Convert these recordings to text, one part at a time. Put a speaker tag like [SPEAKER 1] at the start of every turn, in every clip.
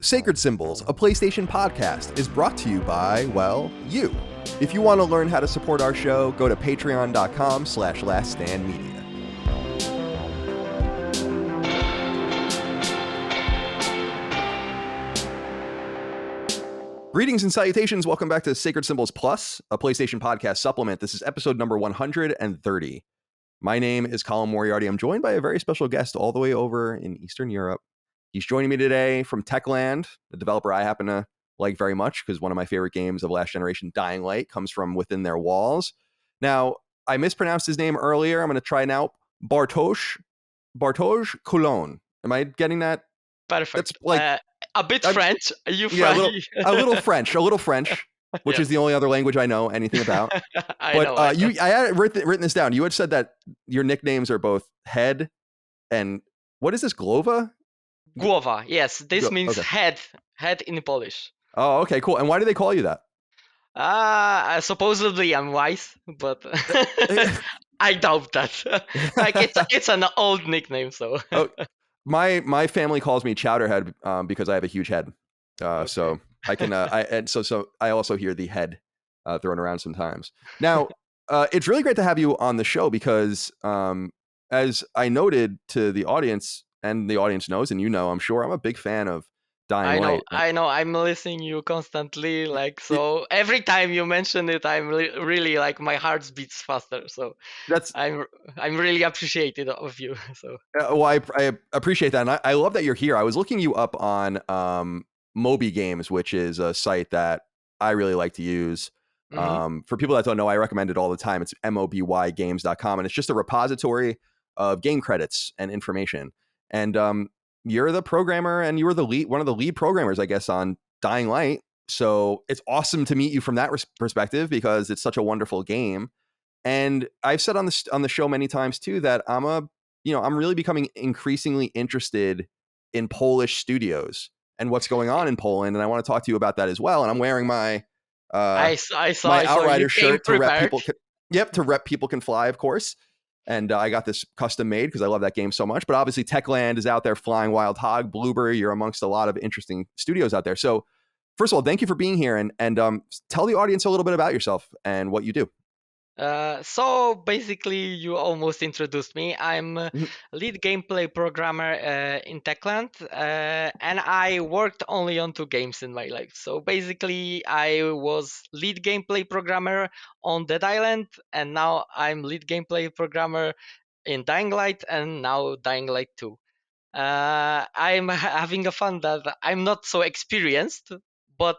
[SPEAKER 1] Sacred Symbols, a PlayStation podcast, is brought to you by, well, you. If you want to learn how to support our show, go to patreon.com/laststandmedia. Greetings and salutations. Welcome back to Sacred Symbols Plus, a PlayStation podcast supplement. This is episode number 130. My name is Colin Moriarty. I'm joined by a very special guest all the way over in Eastern Europe. He's joining me today from Techland, a developer I happen to like very much because one of my favorite games of last generation, Dying Light, comes from within their walls. Now, I mispronounced his name earlier. I'm going to try now. Bartosz Kulon. Am I getting that?
[SPEAKER 2] Perfect.
[SPEAKER 1] That's like
[SPEAKER 2] a bit French. You
[SPEAKER 1] yeah, a little French, which
[SPEAKER 2] Yes.
[SPEAKER 1] is the only other language I know anything about.
[SPEAKER 2] I know.
[SPEAKER 1] I had written this down. You had said that your nicknames are both Head and what is this, Glova?
[SPEAKER 2] Głowa. Yes, this means
[SPEAKER 1] okay.
[SPEAKER 2] head in Polish.
[SPEAKER 1] Oh, okay, cool. And why do they call you that?
[SPEAKER 2] Supposedly I'm wise, but I doubt that. Like it's an old nickname, so.
[SPEAKER 1] My family calls me Chowderhead because I have a huge head.
[SPEAKER 2] Okay.
[SPEAKER 1] So I can so I also hear the head thrown around sometimes. Now, it's really great to have you on the show because as I noted to the audience, and the audience knows, and you know, I'm sure, I'm a big fan of Dying Light.
[SPEAKER 2] I know. I'm listening you constantly. Like, so every time you mention it, I'm really like my heart beats faster. So I'm really appreciative of you. So
[SPEAKER 1] well, I appreciate that, and I love that you're here. I was looking you up on Moby Games, which is a site that I really like to use. Mm-hmm. For people that don't know, I recommend it all the time. It's mobygames.com, and it's just a repository of game credits and information. And you're the programmer, and you were one of the lead programmers, I guess, on Dying Light. So it's awesome to meet you from that perspective because it's such a wonderful game. And I've said on the show many times too that I'm really becoming increasingly interested in Polish studios and what's going on in Poland, and I want to talk to you about that as well. And I'm wearing my
[SPEAKER 2] I saw
[SPEAKER 1] Outrider shirt to rep
[SPEAKER 2] prepared.
[SPEAKER 1] people. To rep People Can Fly, of course. And I got this custom made because I love that game so much. But obviously, Techland is out there, Flying Wild Hog, Blueberry. You're amongst a lot of interesting studios out there. So, first of all, thank you for being here, and tell the audience a little bit about yourself and what you do.
[SPEAKER 2] So basically, you almost introduced me. I'm a lead gameplay programmer in Techland, and I worked only on 2 games in my life. So basically, I was lead gameplay programmer on Dead Island, and now I'm lead gameplay programmer in Dying Light, and now Dying Light 2. I'm having a fun that I'm not so experienced, but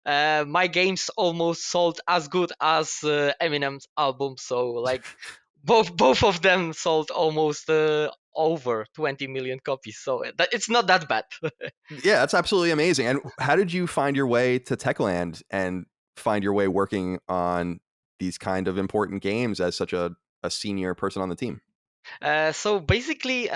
[SPEAKER 2] my games almost sold as good as Eminem's album. So like both of them sold almost over 20 million copies. So it's not that bad.
[SPEAKER 1] Yeah, that's absolutely amazing. And how did you find your way to Techland and find your way working on these kind of important games as such a senior person on the team?
[SPEAKER 2] So basically,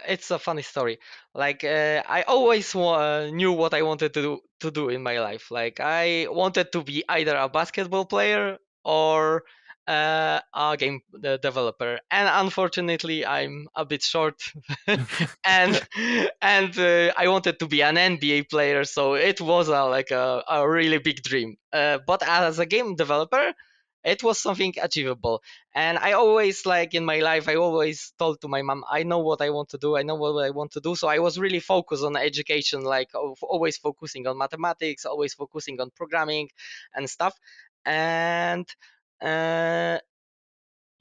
[SPEAKER 2] it's a funny story. Like I always knew what I wanted to do in my life. Like I wanted to be either a basketball player or a game developer. And unfortunately, I'm a bit short, and I wanted to be an NBA player. So it was a really big dream. But as a game developer, it was something achievable. And I always, like in my life, I always told to my mom, I know what I want to do. So I was really focused on education, like always focusing on mathematics, always focusing on programming and stuff. And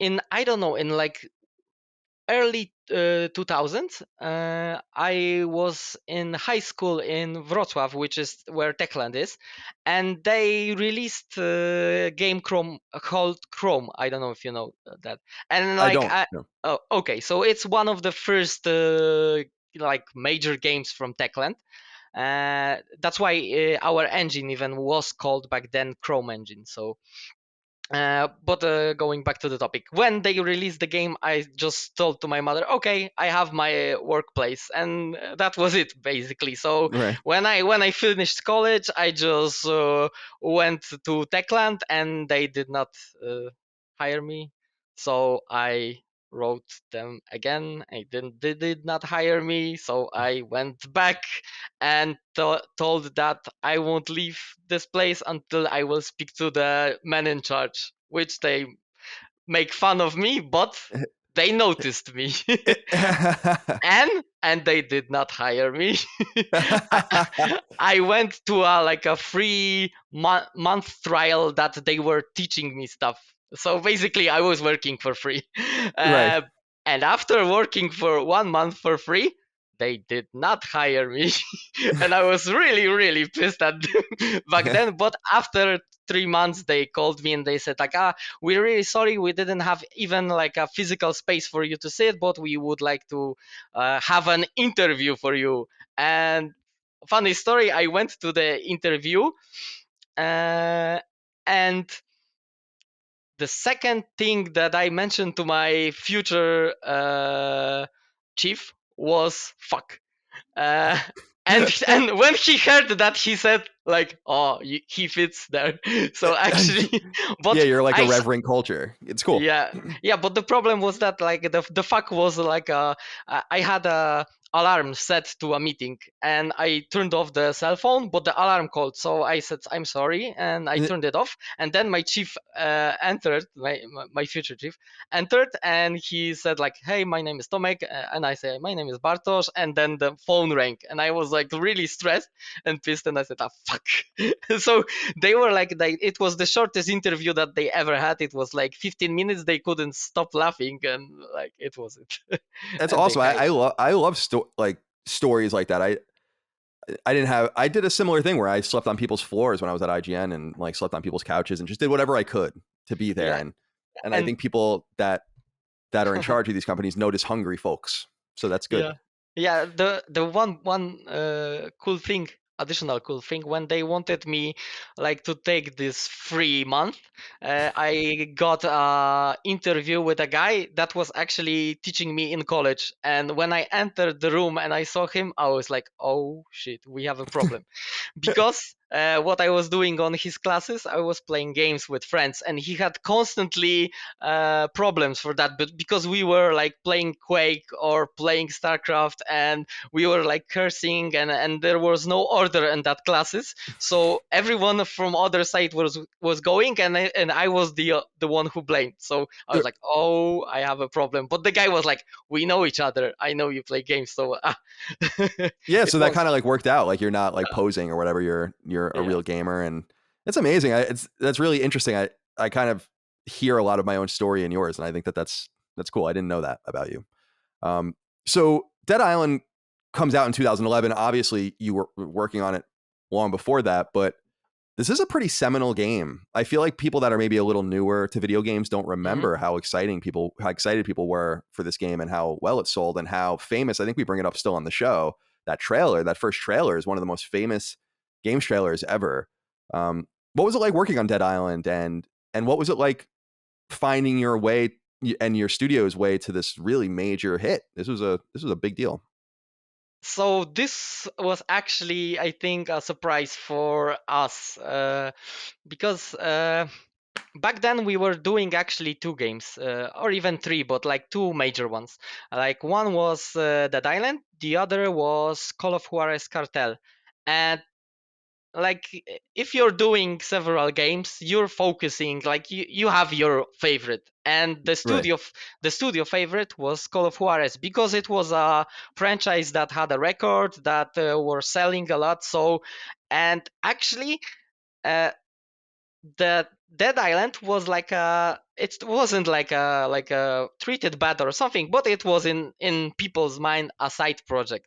[SPEAKER 2] in like early 2000s, I was in high school in Wrocław, which is where Techland is, and they released a game called Chrome. I don't know if you know that. And like,
[SPEAKER 1] I don't. No.
[SPEAKER 2] Oh, okay, so it's one of the first like major games from Techland. That's why our engine even was called back then Chrome engine. So but going back to the topic, when they released the game, I just told to my mother, okay, I have my workplace, and that was it basically. So
[SPEAKER 1] Right.
[SPEAKER 2] when I finished college, I just went to Techland, and they did not hire me, so I wrote them again. They did not hire me, so I went back and told that I won't leave this place until I will speak to the man in charge, which they make fun of me, but they noticed me. And they did not hire me. I went to a free month trial that they were teaching me stuff. So basically, I was working for free.
[SPEAKER 1] Right.
[SPEAKER 2] Uh, and after working for 1 month for free, they did not hire me. And I was really, really pissed at them back then. But after 3 months, they called me and they said, like, we're really sorry, we didn't have even like a physical space for you to sit, but we would like to have an interview for you. And funny story, I went to the interview, and the second thing that I mentioned to my future chief was fuck. Uh, and when he heard that, he said like, "Oh, he fits there." So actually,
[SPEAKER 1] Yeah,
[SPEAKER 2] but
[SPEAKER 1] you're like a
[SPEAKER 2] I
[SPEAKER 1] reverend culture. It's cool.
[SPEAKER 2] yeah, but the problem was that like the fuck was like I had a alarm set to a meeting and I turned off the cell phone, but the alarm called, so I said I'm sorry and I turned it off. And then my chief entered, my future chief entered, and he said like, "Hey, my name is Tomek," and I say, "My name is Bartosz," and then the phone rang and I was like really stressed and pissed, and I said, "Ah, fuck." So they were like, it was the shortest interview that they ever had. It was like 15 minutes. They couldn't stop laughing, and like it was it.
[SPEAKER 1] That's
[SPEAKER 2] And they
[SPEAKER 1] awesome.
[SPEAKER 2] hired.
[SPEAKER 1] I love like stories like that. I did a similar thing where I slept on people's floors when I was at IGN and like slept on people's couches and just did whatever I could to be there.
[SPEAKER 2] Yeah,
[SPEAKER 1] And I
[SPEAKER 2] and
[SPEAKER 1] think people that are in charge of these companies notice hungry folks. So that's good.
[SPEAKER 2] yeah, yeah. The one cool thing, additional cool thing, when they wanted me like to take this free month, I got a interview with a guy that was actually teaching me in college. And when I entered the room and I saw him, I was like, "Oh shit, we have a problem." Because what I was doing on his classes, I was playing games with friends, and he had constantly problems for that. But because we were like playing Quake or playing StarCraft, and we were like cursing, and there was no order in that classes, so everyone from other side was going, and I was the one who blamed. So I was like, "Oh, I have a problem." But the guy was like, "We know each other. I know you play games, so."
[SPEAKER 1] Yeah,
[SPEAKER 2] It
[SPEAKER 1] so that
[SPEAKER 2] was
[SPEAKER 1] kind of like worked out. Like you're not like posing or whatever. You're a
[SPEAKER 2] yeah.
[SPEAKER 1] real gamer, and it's amazing. That's really interesting. I kind of hear a lot of my own story in yours, and I think that's cool. I didn't know that about you. Um, so Dead Island comes out in 2011. Obviously, you were working on it long before that, but this is a pretty seminal game. I feel like people that are maybe a little newer to video games don't
[SPEAKER 2] Mhm.
[SPEAKER 1] remember how excited people were for this game and how well it sold and how famous. I think we bring it up still on the show. That first trailer is one of the most famous games trailers ever. What was it like working on Dead Island, and what was it like finding your way and your studio's way to this really major hit? This was a big deal.
[SPEAKER 2] So this was actually, I think, a surprise for us because back then we were doing actually two games or even three, but like two major ones. Like one was Dead Island, the other was Call of Juarez Cartel. And like if you're doing several games, you're focusing like you have your favorite, and
[SPEAKER 1] Right.
[SPEAKER 2] the studio favorite was Call of Juarez because it was a franchise that had a record that were selling a lot. So and actually uh, the Dead Island was like a, it wasn't like a treated bad or something, but it was in people's mind a side project.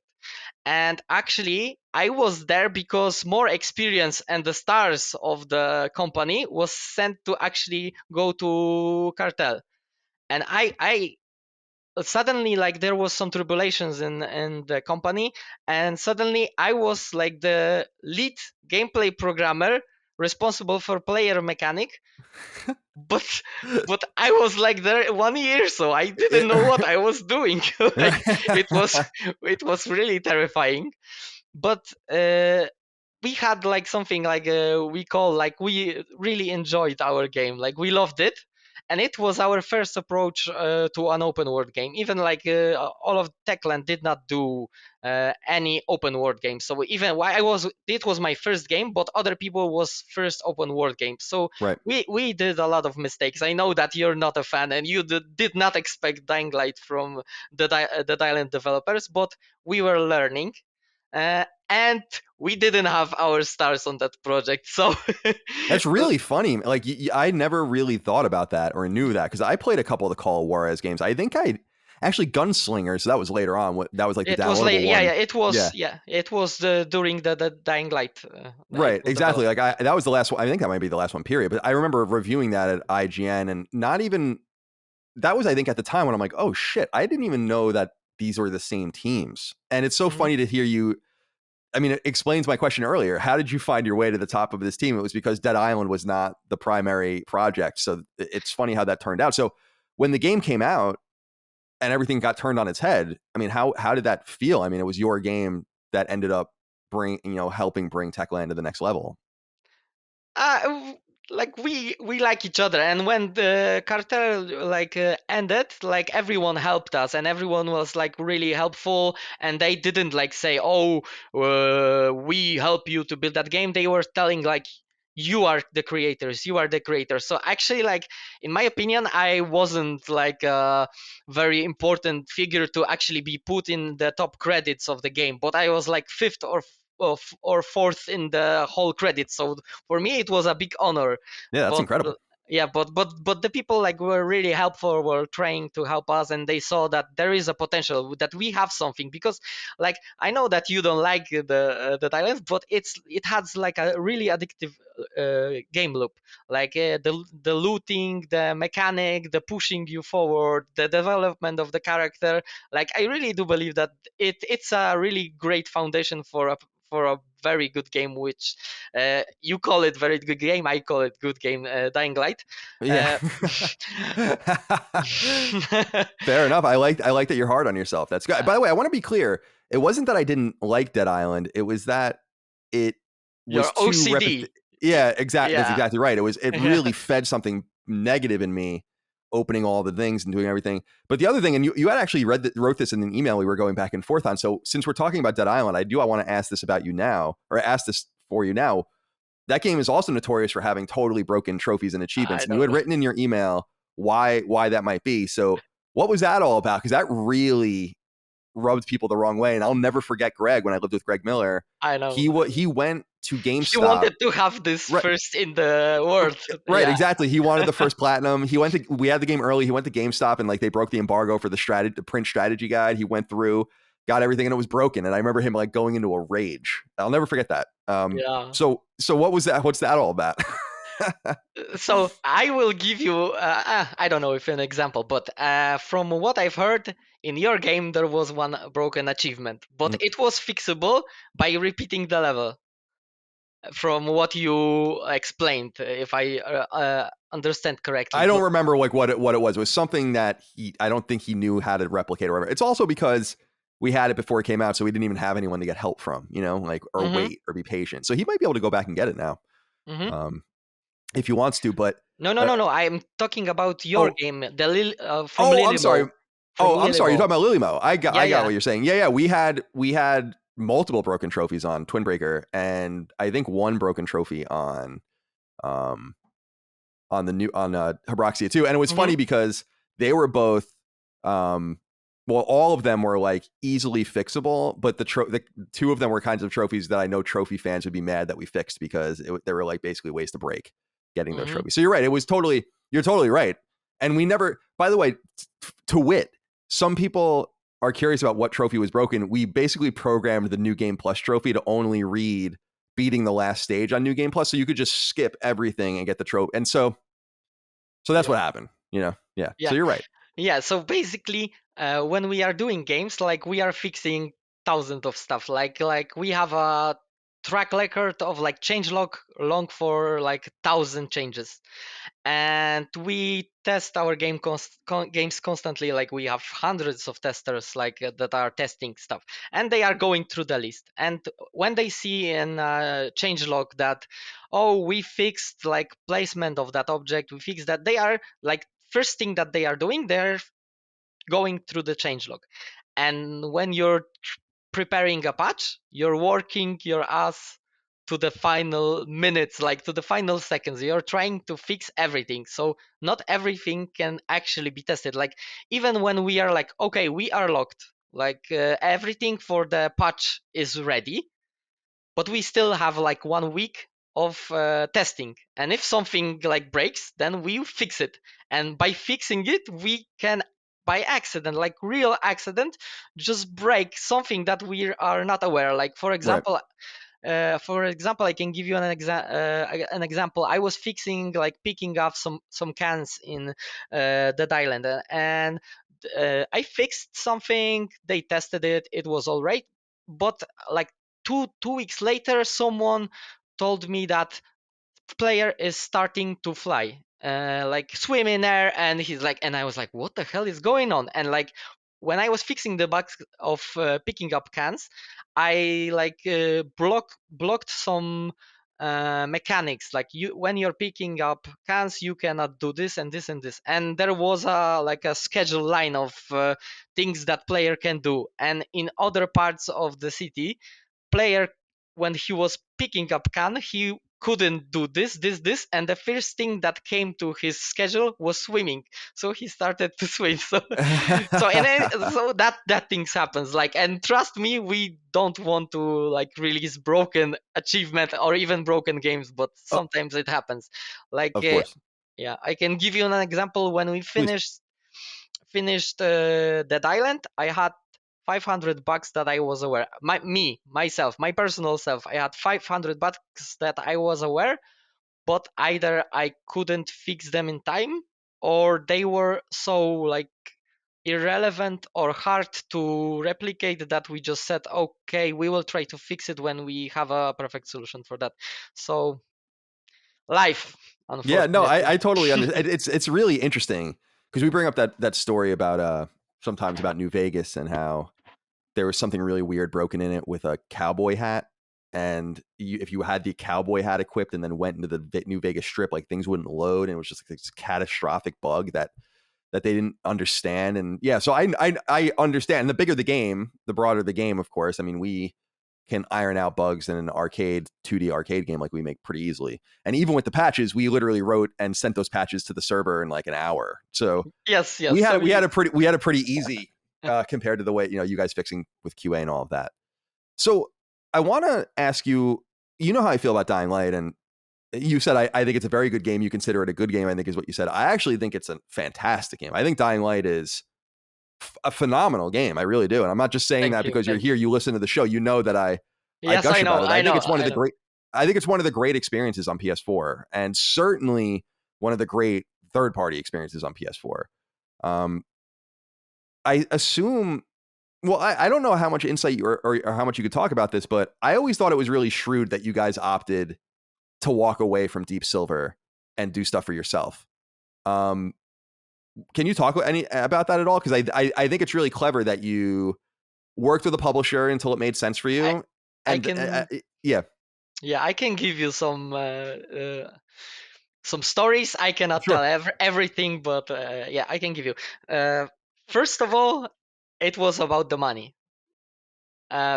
[SPEAKER 2] And actually I was there because more experience and the stars of the company was sent to actually go to Cartel. And I suddenly like there was some tribulations in the company, and suddenly I was like the lead gameplay programmer responsible for player mechanic. but but I was like there 1 year, so I didn't know what I was doing. Like it was really terrifying. But we had like something like we call like we really enjoyed our game, like we loved it. and it was our first approach to an open world game. Even like all of Techland did not do any open world game. So even why it was my first game, but other people was first open world game. So
[SPEAKER 1] Right.
[SPEAKER 2] we did a lot of mistakes. I know that you're not a fan and you did not expect Dying Light from the Island developers, but we were learning. And we didn't have our stars on that project, so
[SPEAKER 1] That's really funny. Like I never really thought about that or knew that because I played a couple of the Call of Juarez games. I think I actually Gunslinger, so that was later on. That was like the
[SPEAKER 2] it was like
[SPEAKER 1] downloadable one.
[SPEAKER 2] it was during the Dying Light.
[SPEAKER 1] Right, exactly. Like that was the last one. I think that might be the last one, period. But I remember reviewing that at IGN, and not even that was, I think, at the time when I'm like, oh shit, I didn't even know that these were the same teams. And it's so funny to hear you. I mean, it explains my question earlier. How did you find your way to the top of this team? It was because Dead Island was not the primary project. So it's funny how that turned out. So when the game came out and everything got turned on its head, I mean, how did that feel? I mean, it was your game that ended up helping bring Techland to the next level.
[SPEAKER 2] Like we like each other, and when the cartel like ended, like everyone helped us and everyone was like really helpful, and they didn't like say, oh, we help you to build that game. They were telling like, you are the creators, you are the creators. So actually, like, in my opinion, I wasn't like a very important figure to actually be put in the top credits of the game, but I was like fifth or fourth in the whole credits. So for me it was a big honor.
[SPEAKER 1] Yeah, that's
[SPEAKER 2] But
[SPEAKER 1] incredible.
[SPEAKER 2] yeah, but the people like were really helpful, were trying to help us, and they saw that there is a potential, that we have something. Because like, I know that you don't like the Thailand, but it has like a really addictive game loop. Like the looting, the mechanic, the pushing you forward, the development of the character. Like, I really do believe that it's a really great foundation for a very good game, which you call it very good game, I call it good game, Dying Light.
[SPEAKER 1] Yeah. Fair enough. I like that you're hard on yourself. That's good. By the way, I want to be clear. It wasn't that I didn't like Dead Island. It was that it
[SPEAKER 2] Your
[SPEAKER 1] was too
[SPEAKER 2] OCD.
[SPEAKER 1] Yeah, exactly. That's
[SPEAKER 2] Yeah.
[SPEAKER 1] exactly right. It really fed something negative in me, opening all the things and doing everything. But the other thing, and you had actually wrote this in an email we were going back and forth on. So since we're talking about Dead Island, I want to ask this about you now, or ask this for you now. That game is also notorious for having totally broken trophies and achievements.
[SPEAKER 2] I
[SPEAKER 1] And you
[SPEAKER 2] don't
[SPEAKER 1] had
[SPEAKER 2] know.
[SPEAKER 1] written in your email why that might be. So what was that all about? Because that really rubbed people the wrong way. And I'll never forget Greg when I lived with Greg Miller.
[SPEAKER 2] I know.
[SPEAKER 1] He went to
[SPEAKER 2] He
[SPEAKER 1] GameStop.
[SPEAKER 2] wanted to have this
[SPEAKER 1] Right,
[SPEAKER 2] first in the world.
[SPEAKER 1] right,
[SPEAKER 2] Yeah.
[SPEAKER 1] exactly. He wanted the first platinum. We had the game early. He went to GameStop and like they broke the embargo for the print strategy guide. He went through, got everything, and it was broken. And I remember him like going into a rage. I'll never forget that.
[SPEAKER 2] Yeah.
[SPEAKER 1] So what was that? What's that all about?
[SPEAKER 2] So I will give you, I don't know if an example, but from what I've heard, in your game there was one broken achievement, but it was fixable by repeating the level. From what you explained, if I understand correctly.
[SPEAKER 1] I don't
[SPEAKER 2] But
[SPEAKER 1] remember like what it was. It was something that I don't think he knew how to replicate or whatever. It's also because we had it before it came out, so we didn't even have anyone to get help from, like, or wait or be patient. So he might be able to go back and get it now, if he wants to. But
[SPEAKER 2] no. I'm talking about your
[SPEAKER 1] oh,
[SPEAKER 2] game, from
[SPEAKER 1] I'm sorry.
[SPEAKER 2] Lilimo. From
[SPEAKER 1] I'm sorry. You're
[SPEAKER 2] Lilimo.
[SPEAKER 1] talking about Lilymo. I got
[SPEAKER 2] Yeah.
[SPEAKER 1] what you're saying. Yeah. We had multiple broken trophies on Twin Breaker, and I think one broken trophy on Hebroxia too. And it was funny because they were both all of them were like easily fixable, but the two of them were kinds of trophies that I know trophy fans would be mad that we fixed because they were like basically ways to break getting those trophies. So you're right. You're totally right. And we never, by the way, to wit, some people are curious about what trophy was broken. We basically programmed the New Game Plus trophy to only read beating the last stage on New Game Plus, so you could just skip everything and get the trophy. And so that's what happened. Yeah. So you're right.
[SPEAKER 2] Yeah. So basically, when we are doing games, like, we are fixing thousands of stuff. Like we have a track record of like change log long for like 1,000 changes, and we test our games constantly. Like, we have hundreds of testers like that are testing stuff, and they are going through the list. And when they see in change log that, oh, we fixed like placement of that object, we fixed that, they are like first thing that they are doing, they're going through the changelog. And when you're preparing a patch, you're working your ass to the final minutes, like to the final seconds. You're trying to fix everything. So not everything can actually be tested. Like even when we are like, okay, we are locked, like everything for the patch is ready, but we still have like 1 week of testing. And if something like breaks, then we fix it. And by fixing it, we can by accident, like real accident, just break something that we are not aware. Like
[SPEAKER 1] Right.
[SPEAKER 2] for example, I can give you an example. I was fixing, like picking up some cans in the island, and I fixed something. They tested it. It was all right. But like two weeks later, someone told me that player is starting to fly, like swim in air, and he's like, and I was like, what the hell is going on? And like when I was fixing the bugs of picking up cans, I like blocked some mechanics. Like you, when you're picking up cans, you cannot do this and this and this. And there was a like a schedule line of things that player can do. And in other parts of the city, player, when he was picking up can, he couldn't do this, and the first thing that came to his schedule was swimming. So he started to swim. So so that things happens. Like, and trust me, we don't want to like release broken achievement or even broken games, but
[SPEAKER 1] Oh,
[SPEAKER 2] sometimes it happens. Like
[SPEAKER 1] of course.
[SPEAKER 2] yeah, I can give you an example. When we
[SPEAKER 1] Please.
[SPEAKER 2] finished that island, I had $500 that I was aware. Myself, my personal self, I had $500 that I was aware, but either I couldn't fix them in time, or they were so like irrelevant or hard to replicate that we just said, okay, we will try to fix it when we have a perfect solution for that. So life,
[SPEAKER 1] Yeah, no,
[SPEAKER 2] unfortunately.
[SPEAKER 1] I totally understand. It's really interesting because we bring up that story about sometimes about New Vegas and how there was something really weird broken in it with a cowboy hat. And if you had the cowboy hat equipped and then went into the New Vegas Strip, like things wouldn't load, and it was just like this catastrophic bug that they didn't understand. And yeah, so I understand. And the bigger the game, the broader the game. Of course, I mean we can iron out bugs in an arcade 2D arcade game like we make pretty easily. And even with the patches, we literally wrote and sent those patches to the server in like an hour. So
[SPEAKER 2] Yes,
[SPEAKER 1] we
[SPEAKER 2] yes.
[SPEAKER 1] had
[SPEAKER 2] So
[SPEAKER 1] we had
[SPEAKER 2] you,
[SPEAKER 1] a pretty easy compared to the way you guys fixing with QA and all of that. So I want to ask you, you know how I feel about Dying Light, and you said I think it's a very good game. You consider it a good game, I think is what you said. I actually think it's a fantastic game. I think Dying Light is a phenomenal game. I really do. And I'm not just saying
[SPEAKER 2] thank
[SPEAKER 1] that
[SPEAKER 2] you,
[SPEAKER 1] because you're
[SPEAKER 2] thank you.
[SPEAKER 1] here, you listen to the show, you know that I
[SPEAKER 2] Yes,
[SPEAKER 1] gush
[SPEAKER 2] I
[SPEAKER 1] about
[SPEAKER 2] know,
[SPEAKER 1] it.
[SPEAKER 2] I know, I know.
[SPEAKER 1] I think it's one of the great experiences on PS4, and certainly one of the great third party experiences on PS4. Um, I assume. Well, I don't know how much insight or how much you could talk about this, but I always thought it was really shrewd that you guys opted to walk away from Deep Silver and do stuff for yourself. Um, can you talk any about that at all? Because I think it's really clever that you worked with a publisher until it made sense for
[SPEAKER 2] I
[SPEAKER 1] you,
[SPEAKER 2] I
[SPEAKER 1] and
[SPEAKER 2] can,
[SPEAKER 1] yeah,
[SPEAKER 2] yeah, I can give you some stories. I cannot tell
[SPEAKER 1] sure,
[SPEAKER 2] everything, but yeah, I can give you. Uh, First of all, it was about the money,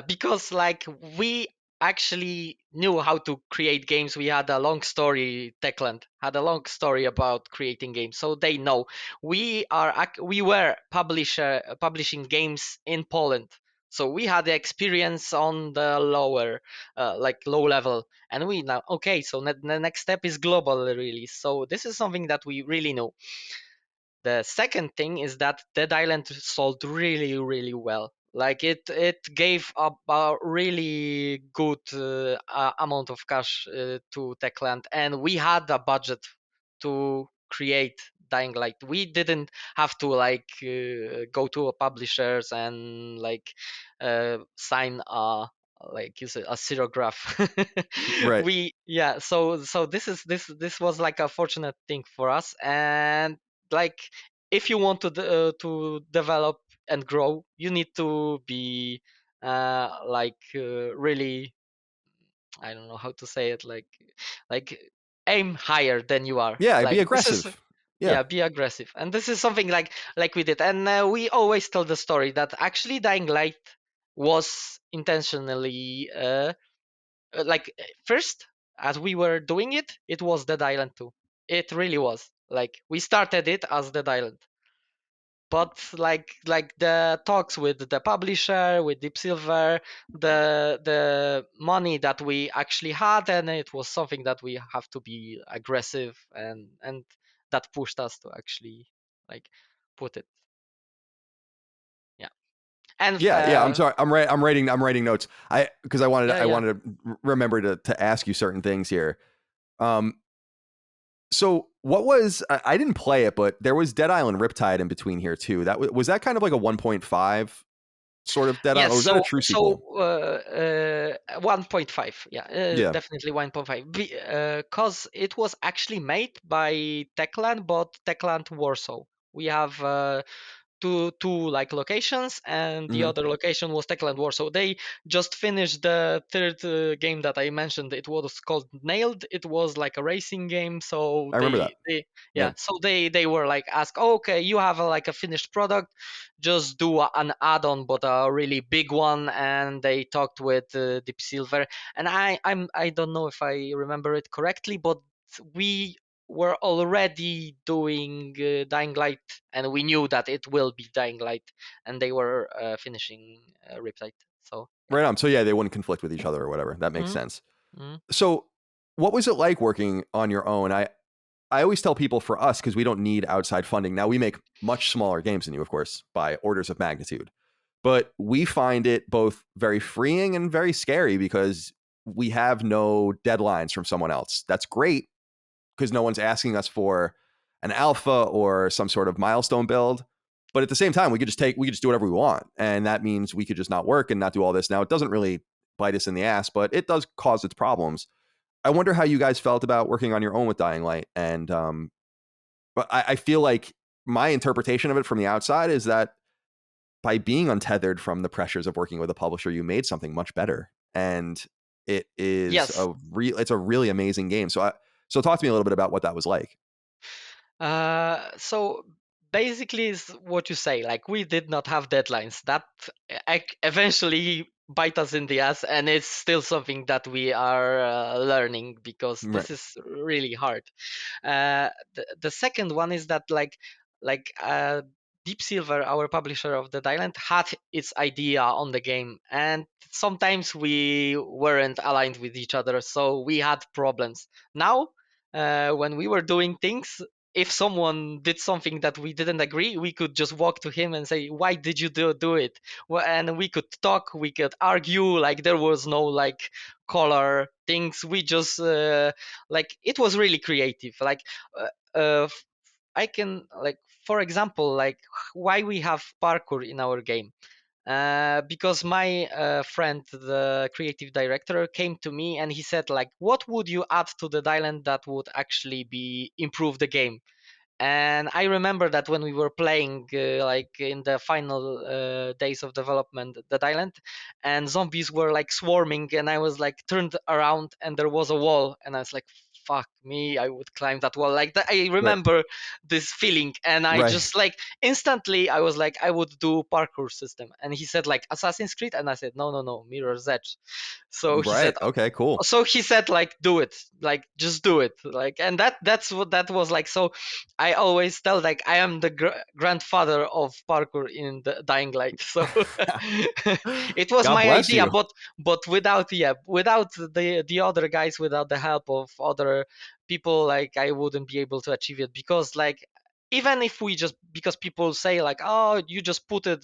[SPEAKER 2] because like we actually knew how to create games. We had a long story. Techland had a long story about creating games, so they know. We were publishing games in Poland, so we had the experience on the lower, like low level, and we now, okay, so the next step is global release. So this is something that we really know. The second thing is that Dead Island sold really, really well. Like it gave up a really good amount of cash to Techland, and we had a budget to create Dying Light. We didn't have to like go to a publishers and like sign a, like you said, a serigraph.
[SPEAKER 1] right.
[SPEAKER 2] We, yeah, so this was like a fortunate thing for us. And like if you want to develop and grow, you need to be really, I don't know how to say it, like aim higher than you are.
[SPEAKER 1] Yeah, be
[SPEAKER 2] Like this is,
[SPEAKER 1] aggressive. Yeah.
[SPEAKER 2] Yeah, be aggressive. And this is something like we did. And we always tell the story that actually Dying Light was intentionally first, as we were doing it, it was Dead Island 2. It really was. Like we started it as Dead Island. But like the talks with the publisher, with Deep Silver, the money that we actually had, and it was something that we have to be aggressive, and that pushed us to actually like put it. Yeah. And
[SPEAKER 1] Yeah. I'm sorry. I'm writing notes. Because I wanted
[SPEAKER 2] yeah,
[SPEAKER 1] I
[SPEAKER 2] yeah.
[SPEAKER 1] wanted to remember to ask you certain things here. Um, so what was I didn't play it, but there was Dead Island Riptide in between here too. That was that kind of like a 1.5 sort of Dead Island,
[SPEAKER 2] Yes,
[SPEAKER 1] or was that a true
[SPEAKER 2] so
[SPEAKER 1] sequel?
[SPEAKER 2] 1.5, yeah,
[SPEAKER 1] Yeah.
[SPEAKER 2] definitely 1.5, because it was actually made by Techland, but Techland Warsaw. We have two like locations, and the
[SPEAKER 1] Hmm.
[SPEAKER 2] other location was Techland Warsaw. They just finished the third game that I mentioned. It was called Nailed. It was like a racing game. So
[SPEAKER 1] I remember that.
[SPEAKER 2] they
[SPEAKER 1] Yep.
[SPEAKER 2] yeah. So they were like asked, oh, okay, you have like a finished product, just do an add-on, but a really big one. And they talked with Deep Silver, and I don't know if I remember it correctly, but we were already doing Dying Light, and we knew that it will be Dying Light, and they were finishing Riptide. So yeah.
[SPEAKER 1] Right on. So yeah, they wouldn't conflict with each other or whatever. That makes
[SPEAKER 2] Mhm,
[SPEAKER 1] sense.
[SPEAKER 2] mhm.
[SPEAKER 1] So what was it like working on your own? I always tell people, for us, because we don't need outside funding. Now we make much smaller games than you, of course, by orders of magnitude. But we find it both very freeing and very scary because we have no deadlines from someone else. That's great because no one's asking us for an alpha or some sort of milestone build. But at the same time, we could just do whatever we want. And that means we could just not work and not do all this. Now, it doesn't really bite us in the ass, but it does cause its problems. I wonder how you guys felt about working on your own with Dying Light. And but I feel like my interpretation of it from the outside is that by being untethered from the pressures of working with a publisher, you made something much better. And
[SPEAKER 2] Yes.
[SPEAKER 1] it's a really amazing game. So talk to me a little bit about what that was like.
[SPEAKER 2] So basically, is what you say. Like we did not have deadlines. That eventually bite us in the ass, and it's still something that we are learning because
[SPEAKER 1] Right.
[SPEAKER 2] this is really hard. The second one is that like Deep Silver, our publisher of Dead Island, had its idea on the game, and sometimes we weren't aligned with each other, so we had problems. Now, when we were doing things, if someone did something that we didn't agree, we could just walk to him and say, "Why did you do it?" Well, and we could talk, we could argue. Like there was no like color things. We just like it was really creative. Like I can like, for example, like why we have parkour in our game. Because my friend, the creative director, came to me and he said, like, what would you add to the island that would actually be improve the game? And I remember that when we were playing like in the final days of development that island, and zombies were like swarming, and I was like turned around and there was a wall, and I was like, fuck me, I would climb that wall. Like that, I
[SPEAKER 1] Right.
[SPEAKER 2] remember this feeling, and I
[SPEAKER 1] Right.
[SPEAKER 2] just like instantly I was like, I would do parkour system. And he said like Assassin's Creed, and I said no, no, no, Mirror's Edge. So he said,
[SPEAKER 1] Right. Okay, cool.
[SPEAKER 2] like, do it, like just do it, like. And that's what that was like. So I always tell like I am the grandfather of parkour in the Dying Light. So it was
[SPEAKER 1] God
[SPEAKER 2] my
[SPEAKER 1] bless
[SPEAKER 2] idea,
[SPEAKER 1] you.
[SPEAKER 2] but without the other guys, without the help of other people, like I wouldn't be able to achieve it. Because like even if we just, because people say like, oh, you just put it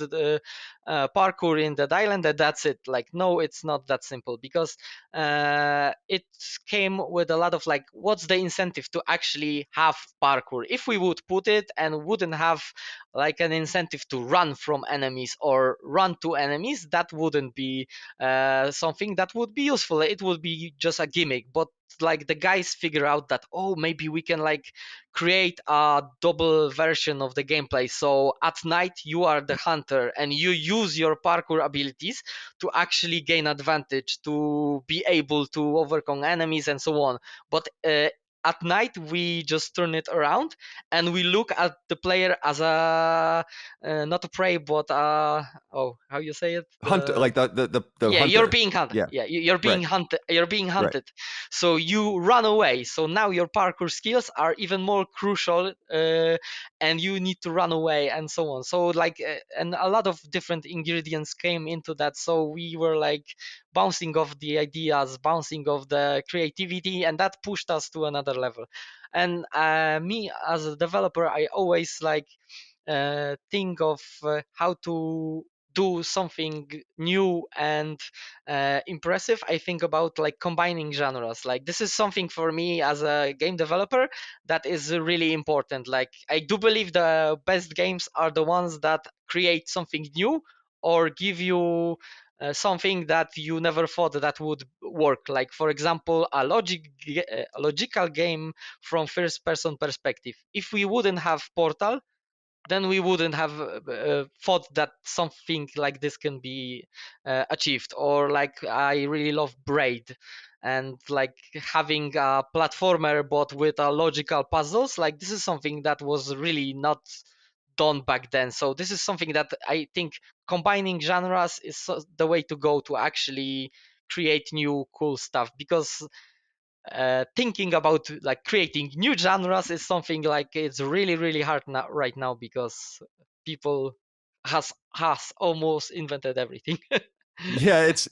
[SPEAKER 2] parkour in that island and that's it. Like no, it's not that simple. Because it came with a lot of like, what's the incentive to actually have parkour? If we would put it and wouldn't have like an incentive to run from enemies or run to enemies, that wouldn't be something that would be useful. It would be just a gimmick. But like the guys figure out that, oh, maybe we can like create a double version of the gameplay. So at night you are the hunter and you use your parkour abilities to actually gain advantage, to be able to overcome enemies and so on. But at night we just turn it around and we look at the player as a not a prey but oh, how you say it,
[SPEAKER 1] Hunt, like the
[SPEAKER 2] yeah, you're
[SPEAKER 1] hunter.
[SPEAKER 2] being hunted.
[SPEAKER 1] Yeah.
[SPEAKER 2] Yeah, you're being
[SPEAKER 1] Right.
[SPEAKER 2] hunted. You're being
[SPEAKER 1] Right.
[SPEAKER 2] hunted. So you run away. So now your parkour skills are even more crucial, and you need to run away and so on. So like, and a lot of different ingredients came into that. So we were like bouncing off the ideas, bouncing off the creativity, and that pushed us to another level. And me as a developer, I always like think of how to do something new and impressive. I think about like combining genres. Like this is something for me as a game developer that is really important. Like I do believe the best games are the ones that create something new or give you something that you never thought that would work. Like for example, a logical game from first person perspective. If we wouldn't have Portal, then we wouldn't have thought that something like this can be achieved. Or like I really love Braid, and like having a platformer but with a logical puzzles. Like this is something that was really not done back then. So this is something that I think combining genres is the way to go to actually create new cool stuff, because thinking about like creating new genres is something like it's really really hard now, right now, because people has almost invented everything.
[SPEAKER 1] Yeah, it's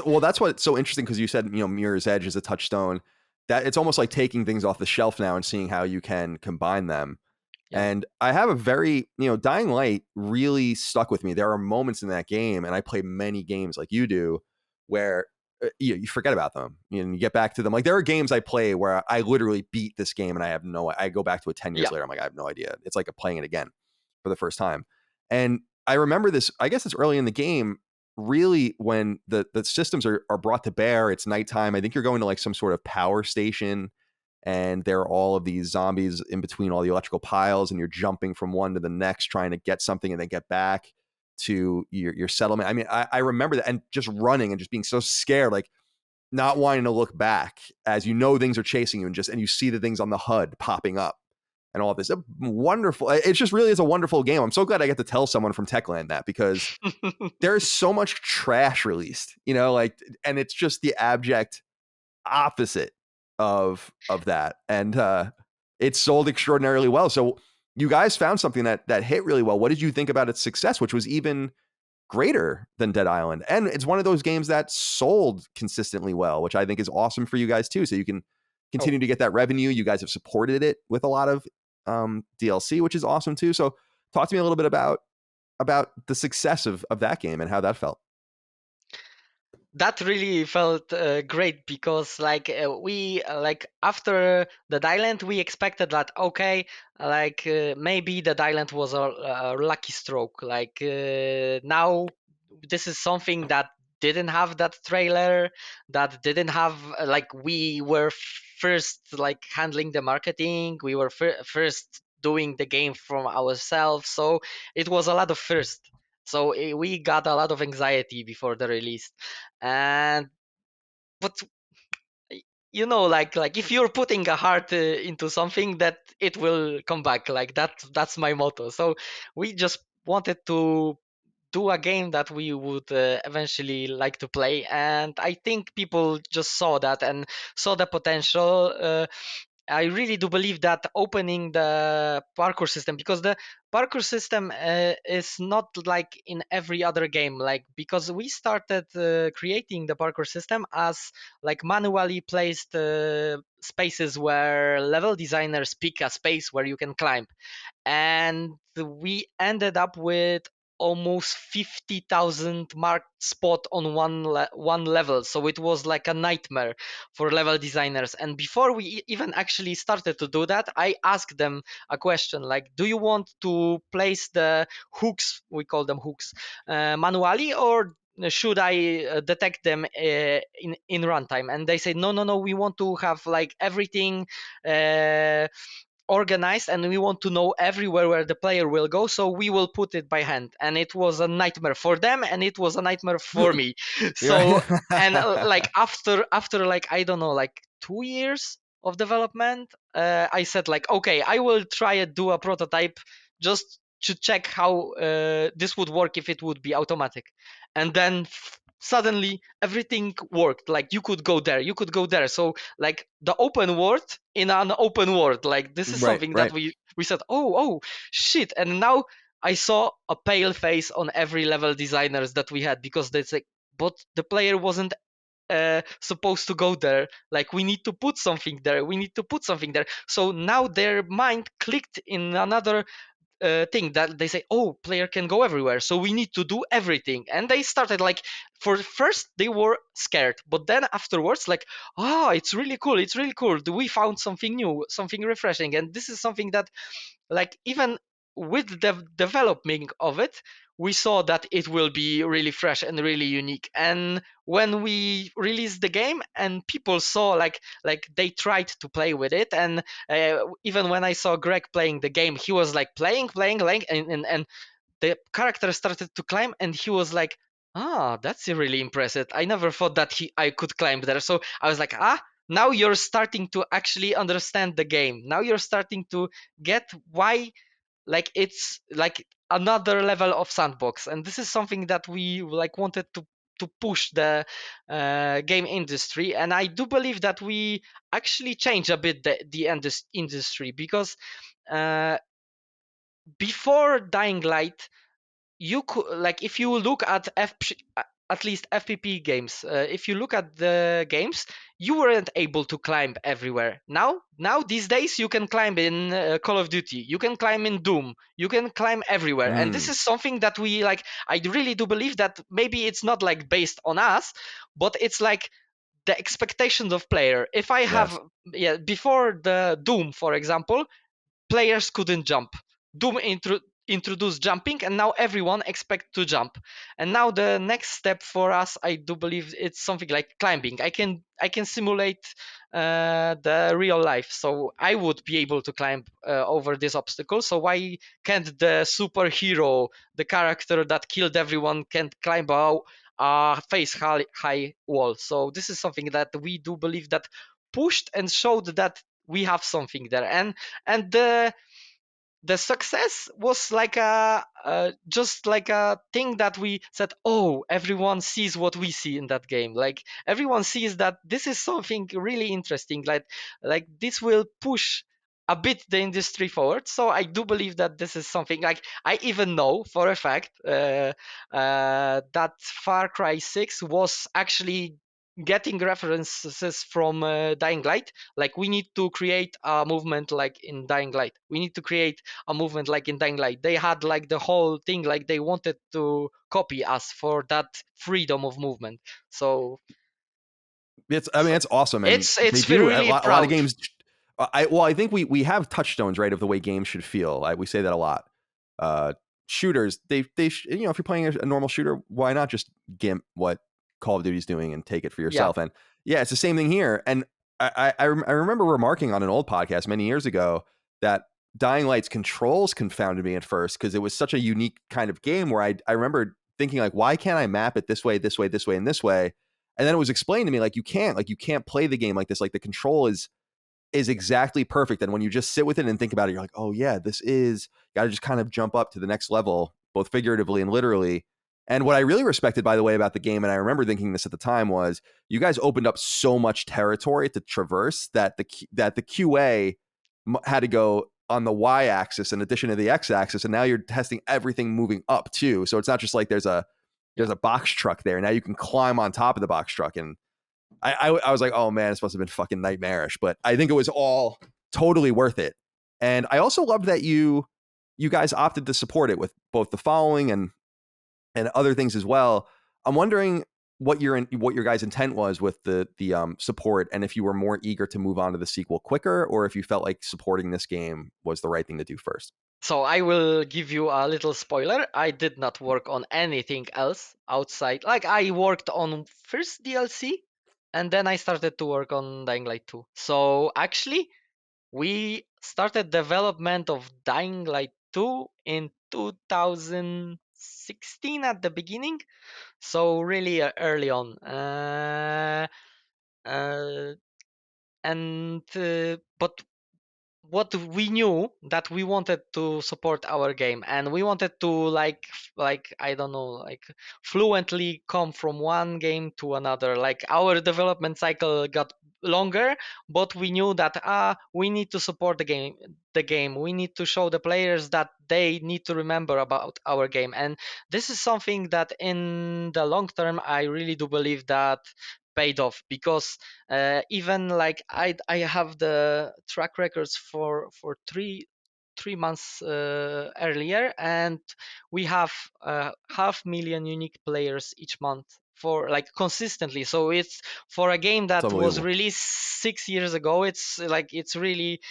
[SPEAKER 1] well, that's what's so interesting, because you said, Mirror's Edge is a touchstone. That it's almost like taking things off the shelf now and seeing how you can combine them.
[SPEAKER 2] Yeah.
[SPEAKER 1] And I have a very, Dying Light really stuck with me. There are moments in that game, and I play many games like you do, where you forget about them and you get back to them. Like there are games I play where I literally beat this game and I go back to it 10 years
[SPEAKER 2] Yeah.
[SPEAKER 1] later. I'm like, I have no idea. It's like playing it again for the first time. And I remember this, I guess it's early in the game, really when the systems are brought to bear. It's nighttime. I think you're going to like some sort of power station, and there are all of these zombies in between all the electrical piles, and you're jumping from one to the next trying to get something and then get back to your settlement. I mean, I remember that, and just running and just being so scared, like not wanting to look back as things are chasing you, and you see the things on the HUD popping up and all of this. Wonderful. It just really is a wonderful game. I'm so glad I get to tell someone from Techland that, because there's so much trash released, and it's just the abject opposite of that. And it sold extraordinarily well. So you guys found something that hit really well. What did you think about its success, which was even greater than Dead Island? And it's one of those games that sold consistently well, which I think is awesome for you guys too. So you can
[SPEAKER 2] Oh,
[SPEAKER 1] continue to get that revenue. You guys have supported it with a lot of DLC, which is awesome too. So talk to me a little bit about the success of that game and how that felt.
[SPEAKER 2] that really felt great, because like we like after the island we expected that okay, like maybe the island was a lucky stroke. Like now this is something that didn't have that trailer, that didn't have like we were first like handling the marketing, we were first doing the game from ourselves, so it was a lot of first. So we got a lot of anxiety before the release. And but like if you're putting a heart into something, that it will come back. Like that's my motto. So we just wanted to do a game that we would eventually like to play, and I think people just saw that and saw the potential. I really do believe that opening the parkour system, because the parkour system is not like in every other game, like because we started creating the parkour system as like manually placed spaces where level designers pick a space where you can climb, and we ended up with almost 50,000 marked spot on one level. So it was like a nightmare for level designers. And before we even actually started to do that, I asked them a question like, do you want to place the hooks, we call them hooks, manually, or should I detect them in runtime? And they said no, no, no, we want to have like everything organized, and we want to know everywhere where the player will go, so we will put it by hand. And it was a nightmare for them, and it was a nightmare for me.
[SPEAKER 1] You're
[SPEAKER 2] So, and
[SPEAKER 1] right.
[SPEAKER 2] like after like I don't know, like 2 years of development, I said like, okay, I will try and do a prototype just to check how this would work if it would be automatic. And then suddenly everything worked. Like you could go there, you could go there. So like the open world in an open world, like this is
[SPEAKER 1] Right,
[SPEAKER 2] something that
[SPEAKER 1] right.
[SPEAKER 2] we said, oh shit. And now I saw a pale face on every level designers that we had, because they like, but the player wasn't supposed to go there. Like we need to put something there, we need to put something there. So now their mind clicked in another thing, that they say, oh, player can go everywhere, so we need to do everything. And they started like, for first they were scared, but then afterwards like, oh, it's really cool, it's really cool, we found something new, something refreshing. And this is something that, like, even with the developing of it, we saw that it will be really fresh and really unique. And when we released the game and people saw like they tried to play with it, and even when I saw Greg playing the game, he was like playing, and the character started to climb, and he was like, ah, that's really impressive, I never thought that I could climb there. So I was like, now you're starting to actually understand the game, now you're starting to get why, like, it's like another level of sandbox. And this is something that we like wanted to push the game industry. And I do believe that we actually change a bit the industry, because uh, before Dying Light, you could, like, if you look at at least FPP games, if you look at the games, you weren't able to climb everywhere. Now these days you can climb in Call of Duty, you can climb in Doom, you can climb everywhere. And this
[SPEAKER 1] Mm,
[SPEAKER 2] is something that we like, I really do believe that maybe it's not like based on us, but it's like the expectations of player. If I have,
[SPEAKER 1] yes.
[SPEAKER 2] yeah, before the Doom, for example, players couldn't jump. Doom introduced jumping, and now everyone expects to jump. And now the next step for us, I do believe, it's something like climbing. I can simulate the real life, so I would be able to climb over this obstacle. So why can't the superhero, the character that killed everyone, can't climb a face high wall? So this is something that we do believe that pushed and showed that we have something there. And the success was like just like a thing that we said, oh, everyone sees what we see in that game. Like everyone sees that this is something really interesting, like this will push a bit the industry forward. So I do believe that this is something, like, I even know for a fact that Far Cry 6 was actually getting references from Dying Light. Like, we need to create a movement like in Dying Light, we need to create a movement like in Dying Light. They had like the whole thing, like they wanted to copy us for that freedom of movement. So,
[SPEAKER 1] I mean,
[SPEAKER 2] so
[SPEAKER 1] it's awesome, and they
[SPEAKER 2] it's
[SPEAKER 1] do
[SPEAKER 2] really
[SPEAKER 1] a lot of
[SPEAKER 2] proud.
[SPEAKER 1] games. I think we have touchstones, right, of the way games should feel. We say that a lot. Uh, Shooters, you know, if you're playing a normal shooter, why not just gimp what Call of Duty's doing and take it for
[SPEAKER 2] Yeah.
[SPEAKER 1] yourself? And yeah, it's the same thing here. And I remember remarking on an old podcast many years ago that Dying Light's controls confounded me at first, because it was such a unique kind of game where I remember thinking, like, why can't I map it this way, this way, this way, and this way? And then it was explained to me, like, you can't play the game like this. Like, the control is exactly perfect. And when you just sit with it and think about it, you're like, oh yeah, this is, got to just kind of jump up to the next level, both figuratively and literally. And what I really respected, by the way, about the game, and I remember thinking this at the time, was you guys opened up so much territory to traverse that the QA had to go on the y-axis in addition to the x-axis, and now you're testing everything moving up too. So it's not just like there's a box truck there. Now you can climb on top of the box truck. And I was like, oh man, this must have been fucking nightmarish. But I think it was all totally worth it. And I also love that you guys opted to support it with both the following and other things as well. I'm wondering what your guys' intent was with the support, and if you were more eager to move on to the sequel quicker, or if you felt like supporting this game was the right thing to do first.
[SPEAKER 2] So I will give you a little spoiler. I did not work on anything else outside. Like, I worked on first DLC, and then I started to work on Dying Light 2. So actually, we started development of Dying Light 2 in 2016 at the beginning. So really early on. Uh, and but what we knew that we wanted to support our game, and we wanted to like I don't know, like fluently come from one game to another. Like our development cycle got longer, but we knew that we need to support the game. We need to show the players that they need to remember about our game, and this is something that in the long term I really do believe that paid off, because even like I have the track records for 3 months earlier, and we have 500,000 unique players each month for like consistently. So it's for a game
[SPEAKER 1] It's
[SPEAKER 2] that was
[SPEAKER 1] unbelievable.
[SPEAKER 2] released 6 years ago. It's like it's really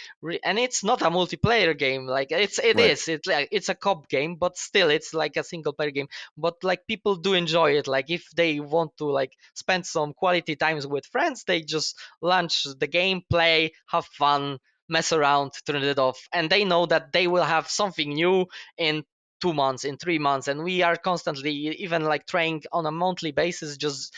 [SPEAKER 2] and it's not a multiplayer game. Like
[SPEAKER 1] Right.
[SPEAKER 2] it's like it's a co-op game, but still it's like a single player game. But like people do enjoy it. Like if they want to like spend some quality times with friends, they just launch the game, play, have fun, mess around, turn it off, and they know that they will have something new in 2 months, in 3 months. And we are constantly even like trying on a monthly basis, just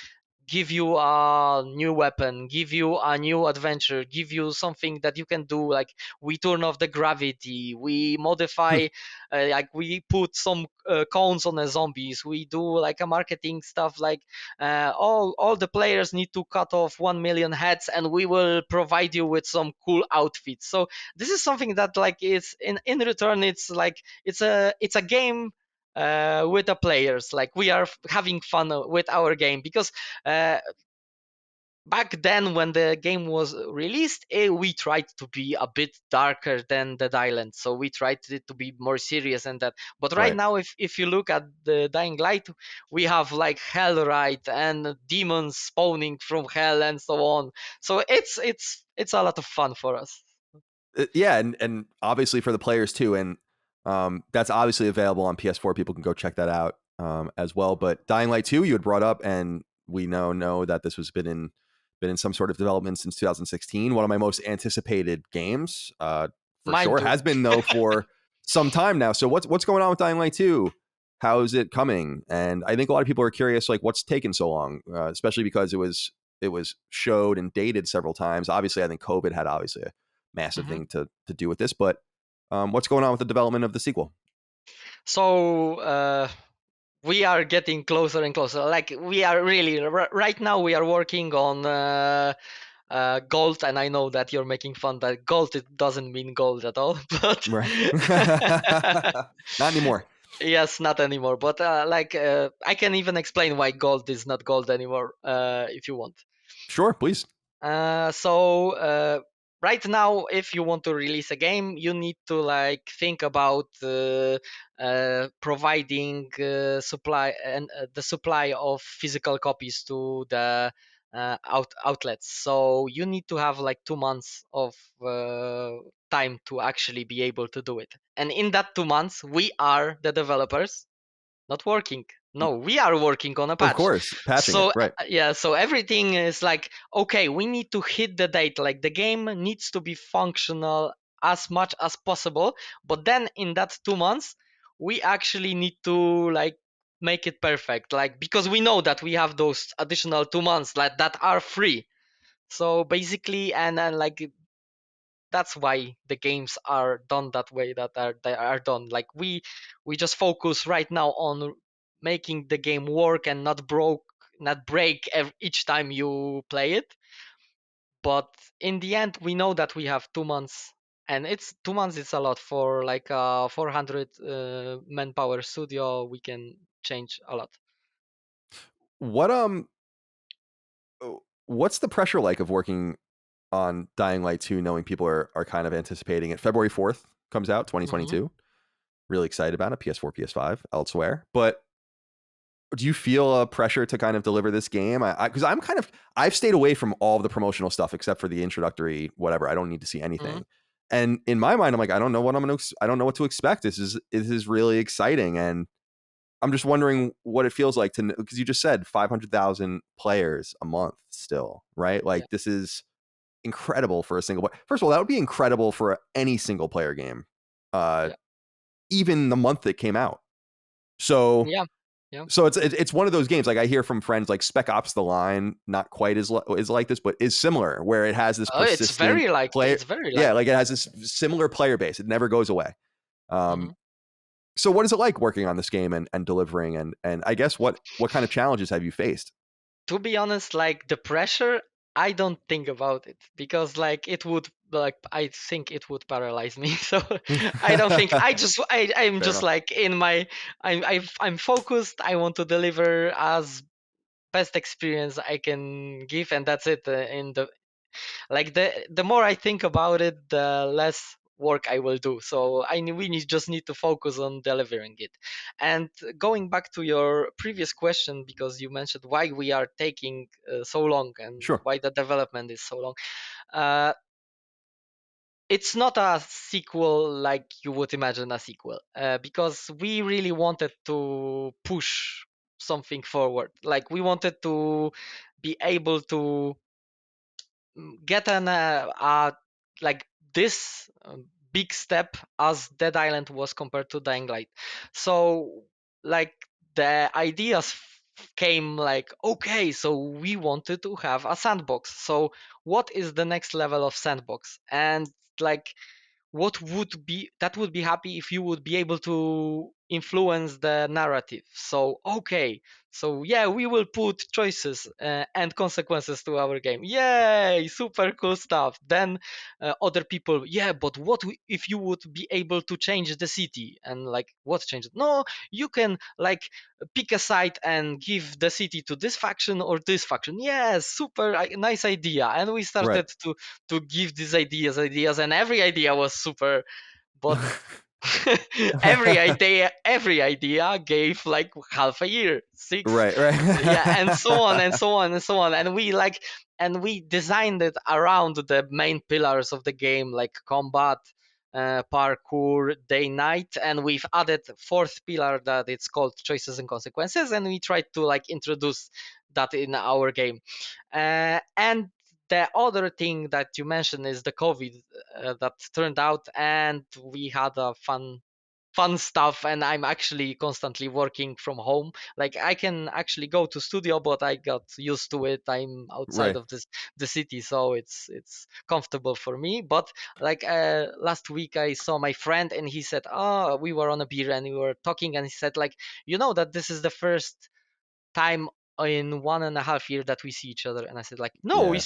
[SPEAKER 2] give you a new weapon, give you a new adventure, give you something that you can do. Like we turn off the gravity, we modify, like we put some cones on the zombies, we do like a marketing stuff, like all the players need to cut off 1 million heads and we will provide you with some cool outfits. So this is something that like it's in return, it's like it's a game with the players. Like we are having fun with our game, because uh, back then when the game was released, we tried to be a bit darker than Dead Island, so we tried it to be more serious and that. But right
[SPEAKER 1] Right.
[SPEAKER 2] now, if you look at the Dying Light, we have like hell right and demons spawning from hell and so on. So it's a lot of fun for us.
[SPEAKER 1] Yeah, and obviously for the players too, and that's obviously available on PS4. People can go check that out as well. But Dying Light 2, you had brought up, and we know that this was been in some sort of development since 2016. One of my most anticipated games, for
[SPEAKER 2] Mine
[SPEAKER 1] sure,
[SPEAKER 2] too.
[SPEAKER 1] has been though for some time now. So what's going on with Dying Light 2? How is it coming? And I think a lot of people are curious, like what's taken so long, especially because it was showed and dated several times. Obviously, I think COVID had obviously a massive
[SPEAKER 2] Mhm.
[SPEAKER 1] thing to do with this. But what's going on with the development of the sequel?
[SPEAKER 2] So we are getting closer and closer. Like we are really right now we are working on gold, and I know that you're making fun that gold, it doesn't mean gold at all, but
[SPEAKER 1] Right. Not anymore.
[SPEAKER 2] yes, not anymore. But I can even explain why gold is not gold anymore, if you want.
[SPEAKER 1] Sure, please.
[SPEAKER 2] So right now, if you want to release a game, you need to like think about providing supply and the supply of physical copies to the outlets. So you need to have like 2 months of time to actually be able to do it. And in that 2 months, we are the developers not working. No, we are working on a
[SPEAKER 1] Of
[SPEAKER 2] patch.
[SPEAKER 1] course, patching it.
[SPEAKER 2] So
[SPEAKER 1] Right.
[SPEAKER 2] yeah, so everything is like, okay, we need to hit the date. Like the game needs to be functional as much as possible. But then in that 2 months, we actually need to like make it perfect. Like because we know that we have those additional 2 months like that are free. So basically, and like that's why the games are done that way that they are done. Like we just focus right now on making the game work and not break each time you play it. But in the end, we know that we have 2 months, and it's 2 months, it's a lot for like a 400 manpower studio. We can change a lot.
[SPEAKER 1] What what's the pressure like of working on Dying Light 2, knowing people are kind of anticipating it? February 4th comes out,
[SPEAKER 2] Hmm.
[SPEAKER 1] 2022. Really excited about it. PS4, PS5, elsewhere. But do you feel a pressure to kind of deliver this game? Because I've stayed away from all of the promotional stuff except for the introductory whatever. I don't need to see
[SPEAKER 2] Hmm.
[SPEAKER 1] anything. And in my mind, I'm like, I don't know I don't know what to expect. This is really exciting, and I'm just wondering what it feels like to, because you just said 500,000 players a month still, right?
[SPEAKER 2] Yeah,
[SPEAKER 1] Like this is incredible for a single player. First of all, that would be incredible for any single player game, uh,
[SPEAKER 2] yeah,
[SPEAKER 1] even the month it came out. So
[SPEAKER 2] yeah. yeah.
[SPEAKER 1] So it's one of those games. Like I hear from friends, like Spec Ops: The Line, not quite is like this, but is similar, where it has this
[SPEAKER 2] Oh, it's
[SPEAKER 1] persistent
[SPEAKER 2] very like
[SPEAKER 1] player.
[SPEAKER 2] it's very
[SPEAKER 1] Yeah,
[SPEAKER 2] like
[SPEAKER 1] like
[SPEAKER 2] it.
[SPEAKER 1] it has this similar player base. It never goes away. Um,
[SPEAKER 2] Mhm.
[SPEAKER 1] so what is it like working on this game and delivering and I guess what kind of challenges have you faced?
[SPEAKER 2] To be honest, like the pressure, I don't think about it because like it would like I think it would paralyze me. So I don't think I'm
[SPEAKER 1] Fair
[SPEAKER 2] just
[SPEAKER 1] enough.
[SPEAKER 2] like in my I'm focused. I want to deliver as best experience I can give, and that's it. In the like the more I think about it, the less work I will do. So just need to focus on delivering it. And going back to your previous question, because you mentioned why we are taking so long and
[SPEAKER 1] Sure.
[SPEAKER 2] why the development is so long. Uh, it's not a sequel like you would imagine a sequel, because we really wanted to push something forward. Like we wanted to be able to get an like this big step as Dead Island was compared to Dying Light. So like the ideas came like, okay, so we wanted to have a sandbox. So what is the next level of sandbox? And like what would be that would be happy if you would be able to influence the narrative. So okay, so yeah, we will put choices and consequences to our game. Yay, super cool stuff. Then other people, yeah, but if you would be able to change the city? And like, what change it? No, you can like pick a side and give the city to this faction or this faction. Yes, super nice idea. And we
[SPEAKER 1] Right.
[SPEAKER 2] started to give these ideas, and every idea was super, but every idea gave like half a year, six,
[SPEAKER 1] Right,
[SPEAKER 2] yeah, and so on and
[SPEAKER 1] right.
[SPEAKER 2] so on and so on. And we designed it around the main pillars of the game, like combat, parkour, day night, and we've added fourth pillar that it's called choices and consequences, and we tried to like introduce that in our game. And the other thing that you mentioned is the COVID that turned out, and we had a fun stuff. And I'm actually constantly working from home. Like I can actually go to studio, but I got used to it. I'm outside
[SPEAKER 1] Right.
[SPEAKER 2] of the city, so it's comfortable for me. But like last week I saw my friend, and he said, oh, we were on a beer and we were talking, and he said like, you know that this is the first time in 1.5 years that we see each other. And I said like, no, we
[SPEAKER 1] Yeah.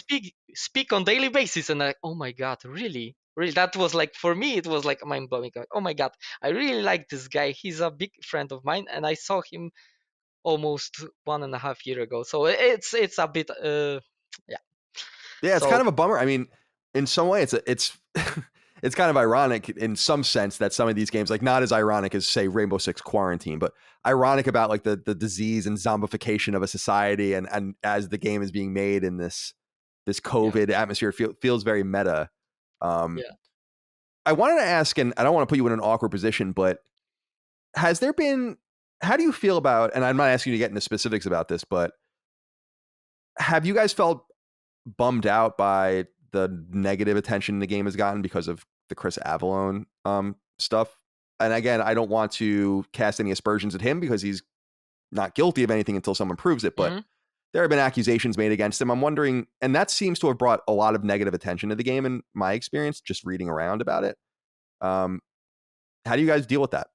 [SPEAKER 2] speak on daily basis. And I, oh my god, really, that was like, for me it was like mind blowing. Like, oh my god, I really like this guy, he's a big friend of mine, and I saw him almost 1.5 year ago. So it's a bit yeah.
[SPEAKER 1] Yeah, it's kind
[SPEAKER 2] So
[SPEAKER 1] of a bummer. I mean, in some way, it's it's kind of ironic in some sense that some of these games, like not as ironic as say Rainbow Six Quarantine, but ironic about like the disease and zombification of a society, and as the game is being made in this
[SPEAKER 2] yeah,
[SPEAKER 1] COVID atmosphere, feels very meta. Um,
[SPEAKER 2] yeah.
[SPEAKER 1] I wanted to ask, and I don't want to put you in an awkward position, but has there been? How do you feel about? And I'm not asking you to get into specifics about this, but have you guys felt bummed out by the negative attention the game has gotten because of the Chris Avallone stuff? And again, I don't want to cast any aspersions at him because he's not guilty of anything until someone proves it, but
[SPEAKER 2] Hmm.
[SPEAKER 1] there have been accusations made against him. I'm wondering, and that seems to have brought a lot of negative attention to the game in my experience, just reading around about it. Um, how do you guys deal with that?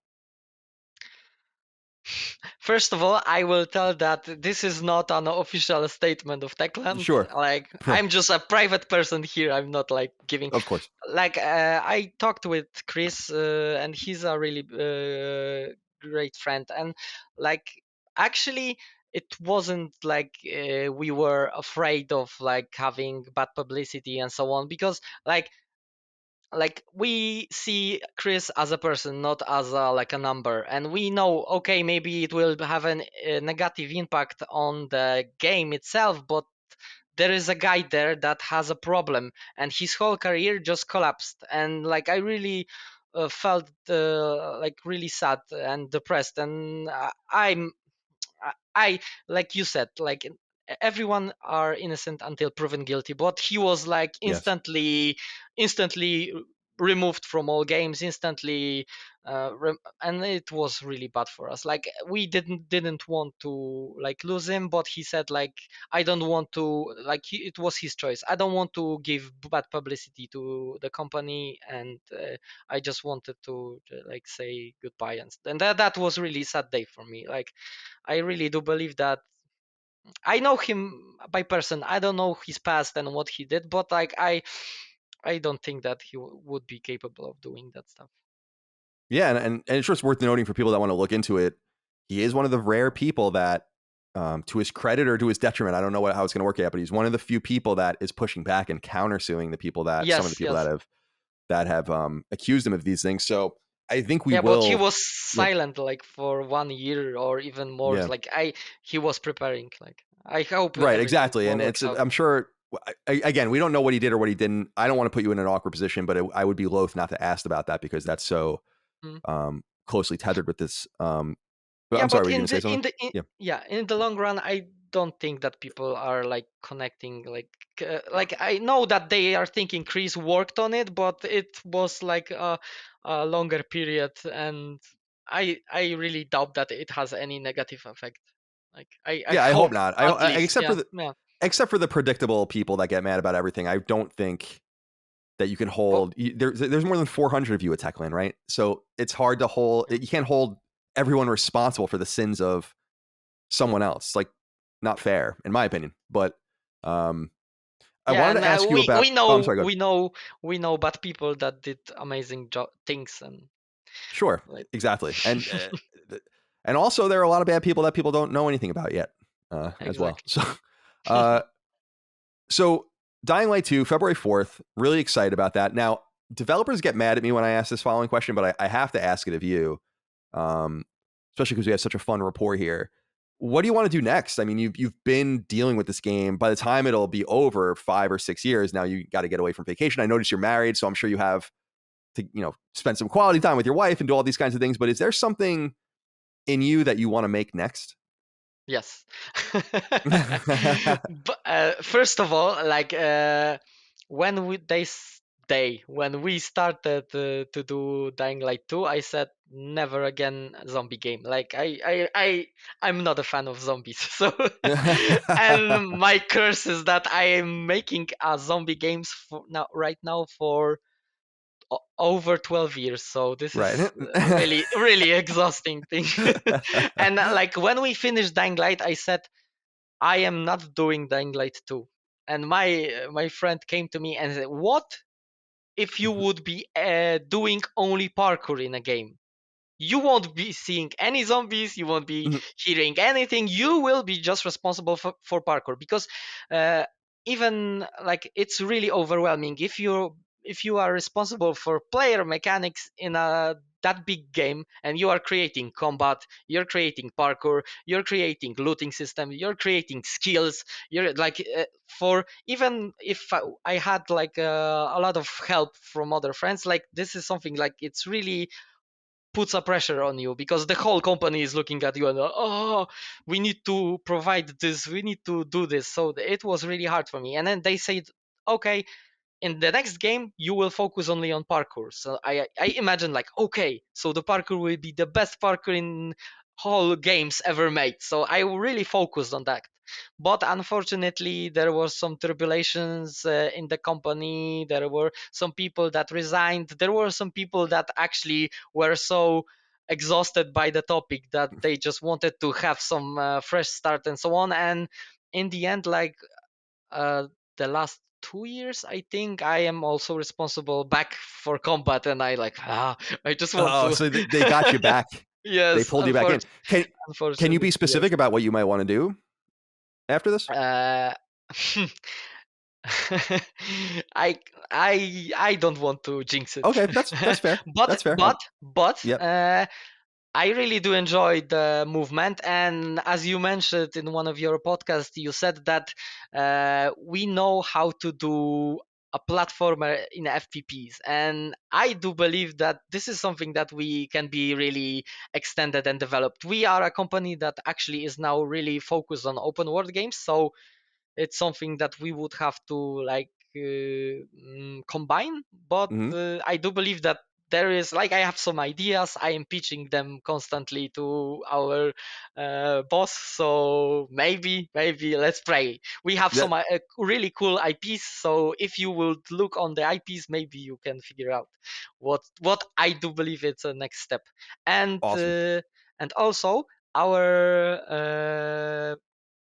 [SPEAKER 2] First of all, I will tell that this is not an official statement of Techland.
[SPEAKER 1] Sure.
[SPEAKER 2] Like, I'm just a private person here. I'm not like giving.
[SPEAKER 1] Of course.
[SPEAKER 2] Like, I talked with Chris, and he's a really great friend. And like, actually, it wasn't like we were afraid of like having bad publicity and so on, because like we see Chris as a person, not as like a number, and we know, okay, maybe it will have a negative impact on the game itself, but there is a guy there that has a problem, and his whole career just collapsed. And like I really felt like really sad and depressed, and I like you said, like everyone are innocent until proven guilty, but he was like
[SPEAKER 1] Yes.
[SPEAKER 2] instantly removed from all games instantly, and it was really bad for us. Like we didn't want to like lose him, but he said like I don't want to like it was his choice. I don't want to give bad publicity to the company, and I just wanted to like say goodbye, and that was really sad day for me. Like I really do believe that I know him by person. I don't know his past and what he did, but like I don't think that he would be capable of doing that stuff.
[SPEAKER 1] Yeah, and it's just worth noting for people that want to look into it. He is one of the rare people that, to his credit or to his detriment, I don't know how it's going to work yet, but he's one of the few people that is pushing back and countersuing the people that some of the
[SPEAKER 2] Yes,
[SPEAKER 1] people
[SPEAKER 2] yes.
[SPEAKER 1] that have accused him of these things. So I think we
[SPEAKER 2] Yeah, but he
[SPEAKER 1] will.
[SPEAKER 2] was
[SPEAKER 1] Yeah,
[SPEAKER 2] silent like for 1 year or even more.
[SPEAKER 1] yeah,
[SPEAKER 2] Like he was preparing. Like I hope
[SPEAKER 1] right,
[SPEAKER 2] everything
[SPEAKER 1] exactly. And
[SPEAKER 2] works
[SPEAKER 1] it's
[SPEAKER 2] out.
[SPEAKER 1] I'm sure. Again, we don't know what he did or what he didn't. I don't want to put you in an awkward position, but I would be loath not to ask about that because that's so
[SPEAKER 2] Mm.
[SPEAKER 1] closely tethered with this. But
[SPEAKER 2] Yeah,
[SPEAKER 1] I'm sorry,
[SPEAKER 2] but
[SPEAKER 1] were you going to say something? Yeah.
[SPEAKER 2] yeah, in the long run, I don't think that people are like connecting. Like I know that they are thinking Chris worked on it, but it was like a longer period, and I really doubt that it has any negative effect. Like I
[SPEAKER 1] Yeah, I hope
[SPEAKER 2] hope
[SPEAKER 1] not.
[SPEAKER 2] at least,
[SPEAKER 1] Except for
[SPEAKER 2] yeah,
[SPEAKER 1] the
[SPEAKER 2] yeah.
[SPEAKER 1] predictable people that get mad about everything. I don't think that you can
[SPEAKER 2] But
[SPEAKER 1] hold. There's more than 400 of you at Techland, right? So it's hard to hold. You can't hold everyone responsible for the sins of someone else. Like, not fair, in my opinion. But um, I
[SPEAKER 2] yeah,
[SPEAKER 1] wanted
[SPEAKER 2] and
[SPEAKER 1] to ask you about.
[SPEAKER 2] we
[SPEAKER 1] Oh, I'm
[SPEAKER 2] know
[SPEAKER 1] sorry. Go ahead.
[SPEAKER 2] bad people that did amazing things, and
[SPEAKER 1] Sure,
[SPEAKER 2] like
[SPEAKER 1] exactly, and also there are a lot of bad people that people don't know anything about yet, as well.
[SPEAKER 2] exactly.
[SPEAKER 1] Uh, So Dying Light 2, February 4th, really excited about that. Now, developers get mad at me when I ask this following question, but I have to ask it of you, um, especially because we have such a fun rapport here. What do you want to do next? I mean, you've been dealing with this game. By the time it'll be over 5 or 6 years, now you got to get away from vacation. I notice you're married, so I'm sure you have to, spend some quality time with your wife and do all these kinds of things. But is there something in you that you want to make next?
[SPEAKER 2] Yes. But first of all, like when when we started to do Dying Light 2, I said never again zombie game. Like I'm not a fan of zombies. So and my curse is that I am making zombie games for now right now for over 12 years, so this
[SPEAKER 1] Right.
[SPEAKER 2] is really really exhausting thing. And like when we finished Dying Light, I said I am not doing Dying Light 2. And my friend came to me and said, "What if you would be doing only parkour in a game? You won't be seeing any zombies. You won't be hearing anything. You will be just responsible for parkour because uh, even like it's really overwhelming if you are responsible for player mechanics in a that big game and you are creating combat, you're creating parkour, you're creating looting system, you're creating skills, you're like for even if I had like a lot of help from other friends, like this is something like it's really puts a pressure on you because the whole company is looking at you and oh, we need to provide this, we need to do this. So it was really hard for me, and then they said okay, in the next game you will focus only on parkour. So I imagine like okay, so the parkour will be the best parkour in whole games ever made. So I really focused on that, but unfortunately there was some tribulations in the company. There were some people that resigned. There were some people that actually were so exhausted by the topic that they just wanted to have some fresh start and so on. And in the end, like uh, the last 2 years, I think I am also responsible back for combat, and I just want
[SPEAKER 1] Oh,
[SPEAKER 2] to.
[SPEAKER 1] so they got you back. They
[SPEAKER 2] Yes,
[SPEAKER 1] pulled you back in. Can you be
[SPEAKER 2] unfortunately, yes.
[SPEAKER 1] specific about what you might want to do after this?
[SPEAKER 2] Uh, I I don't want to jinx it,
[SPEAKER 1] Okay, that's fair. That's fair.
[SPEAKER 2] but
[SPEAKER 1] Yep.
[SPEAKER 2] I really do enjoy the movement, and as you mentioned in one of your podcasts, you said that we know how to do a platformer in FPPs, and I do believe that this is something that we can be really extended and developed. We are a company that actually is now really focused on open world games, so it's something that we would have to like combine, but
[SPEAKER 1] Hmm.
[SPEAKER 2] I do believe that there is, like, I have some ideas. I am pitching them constantly to our boss. So maybe let's pray. We have
[SPEAKER 1] That
[SPEAKER 2] some really cool IPs. So if you would look on the IPs, maybe you can figure out what I do believe it's a next step. And
[SPEAKER 1] awesome.
[SPEAKER 2] also our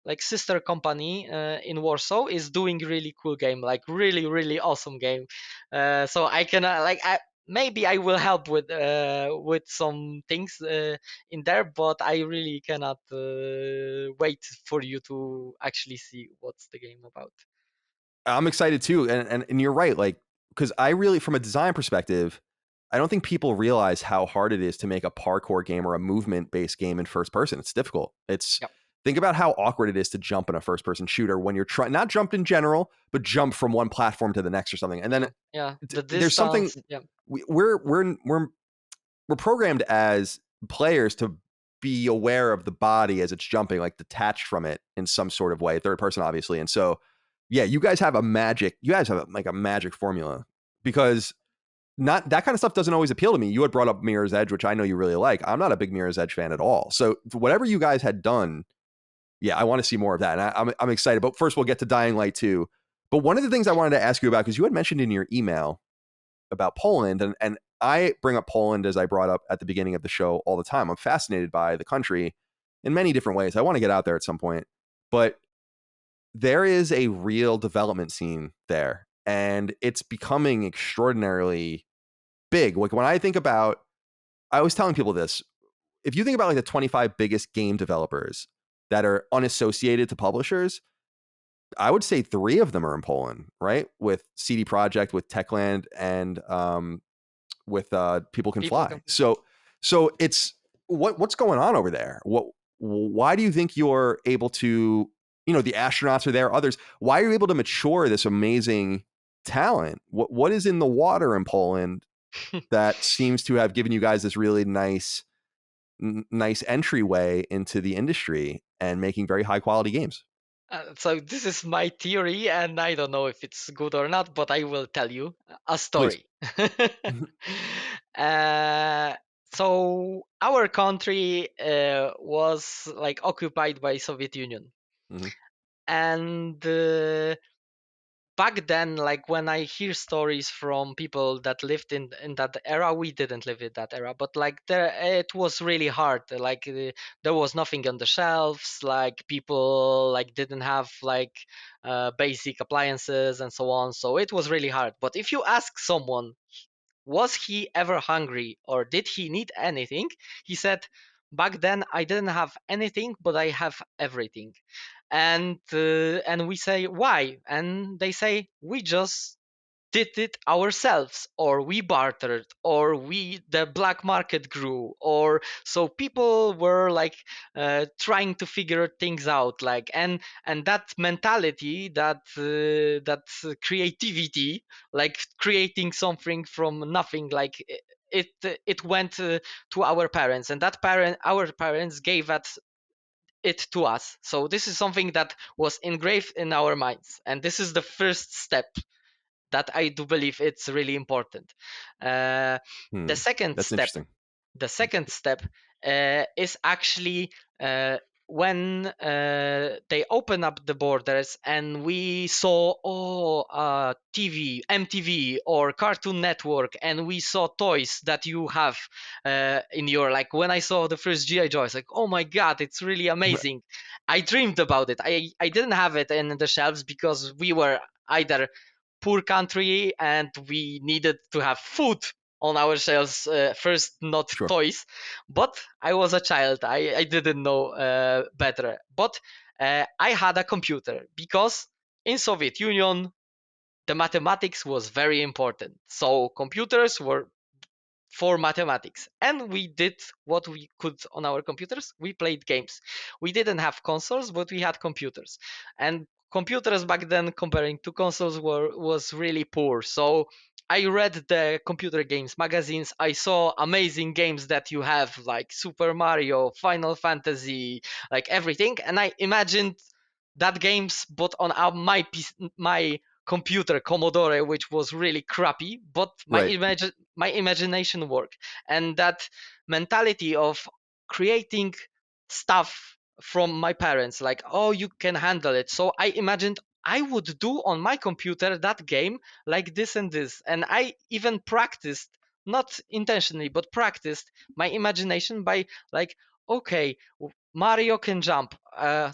[SPEAKER 2] like sister company in Warsaw is doing really cool game, like really awesome game. So I can maybe I will help with some things in there, but I really cannot wait for you to actually see what's the game about.
[SPEAKER 1] I'm excited too, and you're right. Like, because I really, from a design perspective, I don't think people realize how hard it is to make a parkour game or a movement based game in first person. It's difficult. It's
[SPEAKER 2] Yep.
[SPEAKER 1] Think about how awkward it is to jump in a first person shooter when you're trying, not jump in general, but jump from one platform to the next or something. And then
[SPEAKER 2] Yeah, the
[SPEAKER 1] there's something
[SPEAKER 2] distance. Yeah.
[SPEAKER 1] we're programmed as players to be aware of the body as it's jumping, like detached from it in some sort of way, third person, obviously. And so, yeah, you guys have like a magic formula, because not that kind of stuff doesn't always appeal to me. You had brought up Mirror's Edge, which I know you really like. I'm not a big Mirror's Edge fan at all. So whatever you guys had done, yeah, I want to see more of that. And I'm excited. But first, we'll get to Dying Light 2. But one of the things I wanted to ask you about, because you had mentioned in your email about Poland, and I bring up Poland as I brought up at the beginning of the show all the time. I'm fascinated by the country in many different ways. I want to get out there at some point, but there is a real development scene there, and it's becoming extraordinarily big. Like, when I think about, I was telling people this, if you think about like the 25 biggest game developers that are unassociated to publishers, I would say 3 of them are in Poland, right? With CD Projekt, with Techland, and with People Can
[SPEAKER 2] People
[SPEAKER 1] Fly.
[SPEAKER 2] can.
[SPEAKER 1] So it's what's going on over there? Why do you think you're able to, the astronauts are there, others, why are you able to mature this amazing talent? What is in the water in Poland that seems to have given you guys this really nice entryway into the industry and making very high quality games?
[SPEAKER 2] So this is my theory, and I don't know if it's good or not, but I will tell you a
[SPEAKER 1] Please.
[SPEAKER 2] story. uh, so our country was like occupied by Soviet Union,
[SPEAKER 1] Hmm.
[SPEAKER 2] and back then, like when I hear stories from people that lived in that era, we didn't live in that era, but like there, it was really hard. Like there was nothing on the shelves. Like people like didn't have like basic appliances and so on. So it was really hard. But if you ask someone, was he ever hungry or did he need anything? He said, back then I didn't have anything, but I have everything. And we say why, and they say we just did it ourselves, or we bartered, or we the black market grew, or so people were like trying to figure things out, like, and that mentality, that creativity, like creating something from nothing, like it went to our parents, and our parents gave it to us. So this is something that was engraved in our minds, and this is the first step that I do believe it's really important. Uh, the
[SPEAKER 1] Hmm.
[SPEAKER 2] second
[SPEAKER 1] That's
[SPEAKER 2] step,
[SPEAKER 1] interesting.
[SPEAKER 2] the second step is actually when they open up the borders and we saw TV, MTV or Cartoon Network, and we saw toys that you have in your, like when I saw the first GI Joe, I was like, oh my god, it's really amazing. I dreamed about it. I didn't have it in the shelves because we were either poor country and we needed to have food on our shelves first, not
[SPEAKER 1] Sure.
[SPEAKER 2] toys. But I was a child, I didn't know better. But I had a computer because in Soviet Union the mathematics was very important, so computers were for mathematics, and we did what we could on our computers. We played games. We didn't have consoles, but we had computers, and computers back then comparing to consoles was really poor. So I read the computer games magazines. I saw amazing games that you have, like Super Mario, Final Fantasy, like everything, and I imagined that games, but on my computer Commodore, which was really crappy, but
[SPEAKER 1] Right.
[SPEAKER 2] my imagination worked. And that mentality of creating stuff from my parents, like, oh, you can handle it. So I imagined I would do on my computer that game like this and this. And I even practiced, not intentionally, but practiced my imagination by like, okay, Mario can jump.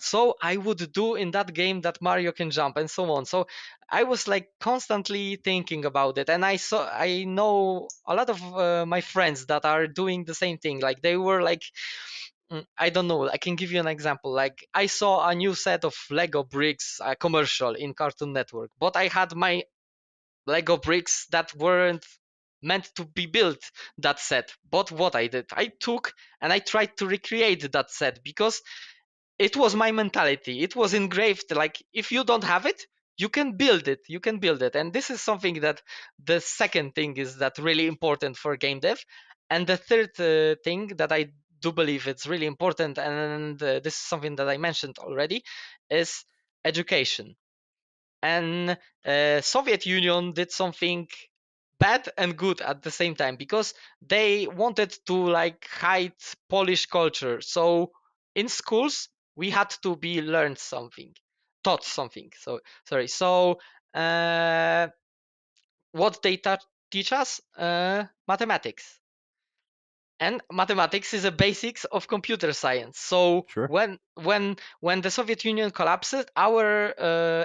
[SPEAKER 2] So I would do in that game that Mario can jump, and so on. So I was like constantly thinking about it, and I know a lot of my friends that are doing the same thing. Like they were like, I don't know. I can give you an example. Like I saw a new set of Lego bricks, a commercial in Cartoon Network, but I had my Lego bricks that weren't meant to be built that set. But what I did, I took and I tried to recreate that set because it was my mentality. It was engraved. Like if you don't have it, you can build it. You can build it. And this is something that the second thing is that really important for game dev. And the third thing that I do believe it's really important, and this is something that I mentioned already, is education. And Soviet Union did something bad and good at the same time because they wanted to like hide Polish culture. So in schools we had to be learned something, taught something. So sorry. So uh, what they teach us? Mathematics. And mathematics is a basics of computer science. So
[SPEAKER 1] Sure.
[SPEAKER 2] when the Soviet Union collapsed, our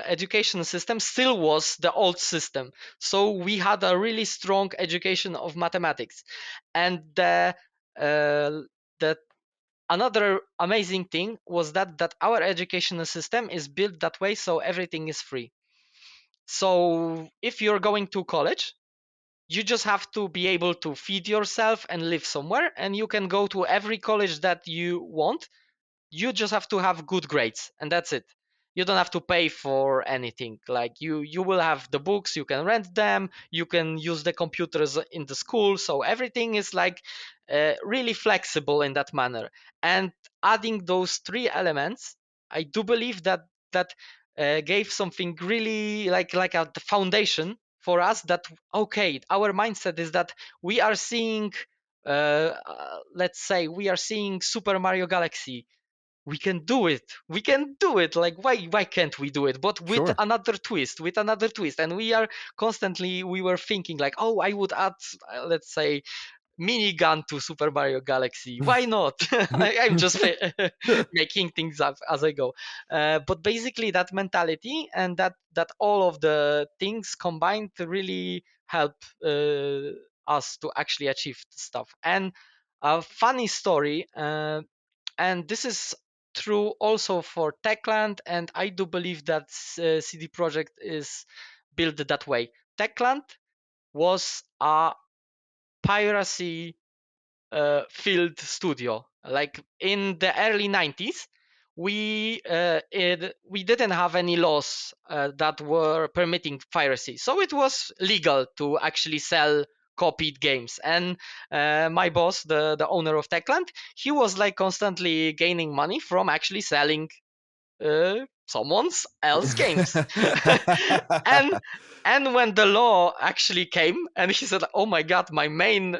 [SPEAKER 2] education system still was the old system. So we had a really strong education of mathematics. And the another amazing thing was that our educational system is built that way, so everything is free. So if you're going to college, you just have to be able to feed yourself and live somewhere, and you can go to every college that you want. You just have to have good grades, and that's it. You don't have to pay for anything. Like you will have the books, you can rent them, you can use the computers in the school. So everything is like really flexible in that manner. And adding those three elements, I do believe that gave something really like the foundation for us. That okay, our mindset is that we are seeing let's say we are seeing Super Mario Galaxy. We can do it. Like why can't we do it, but with
[SPEAKER 1] Sure.
[SPEAKER 2] another twist, with another twist. And we were thinking like, oh, I would add let's say minigun to Super Mario Galaxy. Why not? I'm just making things up as I go. But basically, that mentality and that all of the things combined to really help us to actually achieve stuff. And a funny story, and this is true also for Techland, and I do believe that CD Projekt is built that way. Techland was a piracy field studio. Like in the early 90s, we didn't have any laws that were permitting piracy, so it was legal to actually sell copied games. And my boss, the owner of Techland, he was like constantly gaining money from actually selling someone's else games. and and when the law actually came and he said, oh my god, my main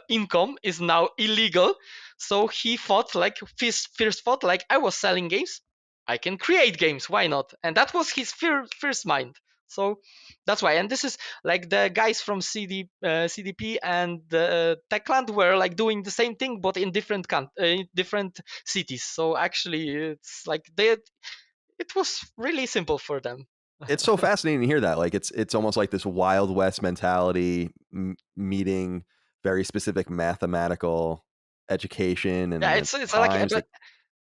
[SPEAKER 2] income is now illegal. So he thought like first thought like, I was selling games, I can create games, why not? And that was his first mind. So that's why. And this is like the guys from CDP and Techland were like doing the same thing, but in different cities. So actually, it's like it was really simple for them.
[SPEAKER 1] It's so fascinating to hear that. Like it's almost like this Wild West mentality meeting very specific mathematical education
[SPEAKER 2] Yeah,
[SPEAKER 1] and
[SPEAKER 2] it's a lucky,
[SPEAKER 1] times.
[SPEAKER 2] but
[SPEAKER 1] Like,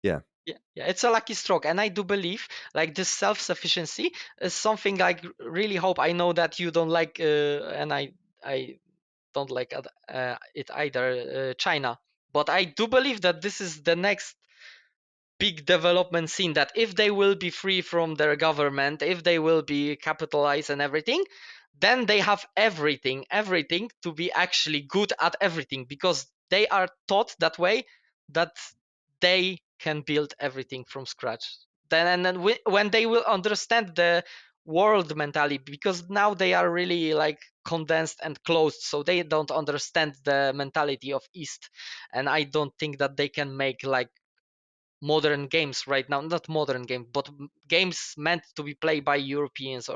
[SPEAKER 1] yeah,
[SPEAKER 2] yeah, it's a lucky stroke. And I do believe like this self-sufficiency is something I really hope. I know that you don't like, and I don't like it either, China. But I do believe that this is the next big development scene, that if they will be free from their government, if they will be capitalized and everything, then they have everything to be actually good at everything, because they are taught that way, that they can build everything from scratch. when they will understand the world mentality, because now they are really like condensed and closed, so they don't understand the mentality of East, and I don't think that they can make like modern games right now, not modern game, but games meant to be played by Europeans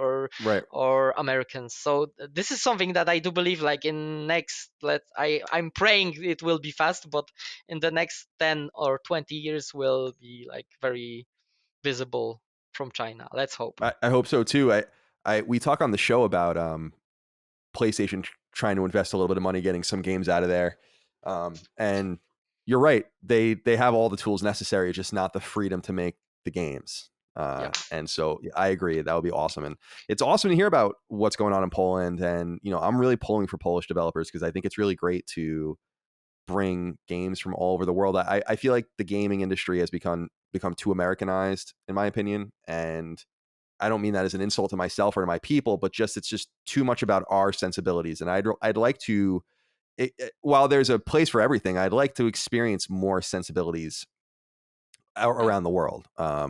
[SPEAKER 1] Right.
[SPEAKER 2] or Americans. So this is something that I do believe, like in next, I'm praying it will be fast, but in the next 10 or 20 years will be like very visible from China. Let's hope.
[SPEAKER 1] I hope so too. We talk on the show about PlayStation trying to invest a little bit of money getting some games out of there. And you're right. They have all the tools necessary, just not the freedom to make the games.
[SPEAKER 2] Yeah.
[SPEAKER 1] And so I agree. That would be awesome. And it's awesome to hear about what's going on in Poland. And, I'm really pulling for Polish developers because I think it's really great to bring games from all over the world. I feel like the gaming industry has become too Americanized, in my opinion. And I don't mean that as an insult to myself or to my people, but it's just too much about our sensibilities. And I'd like to, while there's a place for everything, I'd like to experience more sensibilities around the world. I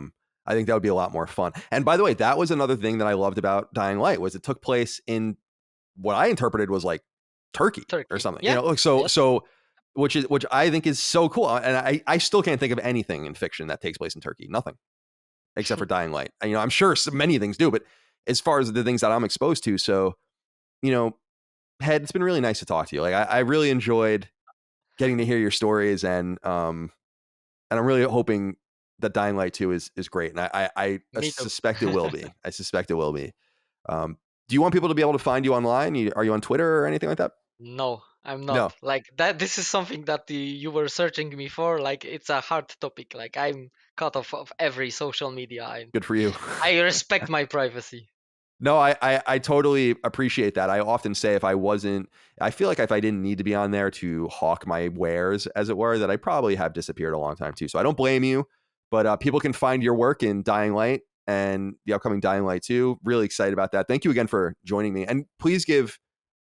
[SPEAKER 1] think that would be a lot more fun. And by the way, that was another thing that I loved about Dying Light was it took place in what I interpreted was like Turkey. Or something.
[SPEAKER 2] Yeah.
[SPEAKER 1] So which I think is so cool. And I still can't think of anything in fiction that takes place in Turkey. Nothing. Except for Dying Light. I'm sure many things do, but as far as the things that I'm exposed to, so, Head, it's been really nice to talk to you. Like I really enjoyed getting to hear your stories, and I'm really hoping that Dying Light 2 is great. And I suspect it will be. I suspect it will be. Do you want people to be able to find you online? Are you on Twitter or anything like that?
[SPEAKER 2] No, I'm not.
[SPEAKER 1] No.
[SPEAKER 2] Like that. This is something that you were searching me for. Like it's a hard topic. Like I'm cut off of every social media.
[SPEAKER 1] Good for you.
[SPEAKER 2] I respect my privacy.
[SPEAKER 1] No, I totally appreciate that. I often say I feel like if I didn't need to be on there to hawk my wares, as it were, that I probably have disappeared a long time too. So I don't blame you, but people can find your work in Dying Light and the upcoming Dying Light 2. Really excited about that. Thank you again for joining me. And please give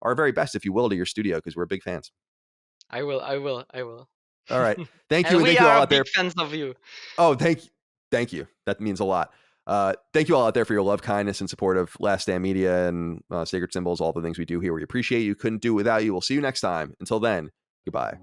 [SPEAKER 1] our very best, if you will, to your studio, because we're big fans.
[SPEAKER 2] I will.
[SPEAKER 1] All right. Thank
[SPEAKER 2] and
[SPEAKER 1] you. And
[SPEAKER 2] we
[SPEAKER 1] thank you all
[SPEAKER 2] are
[SPEAKER 1] out there.
[SPEAKER 2] big fans of you.
[SPEAKER 1] Oh, thank you. That means a lot. Thank you all out there for your love, kindness, and support of Last Stand Media and Sacred Symbols, all the things we do here. We appreciate you. Couldn't do it without you. We'll see you next time. Until then, goodbye.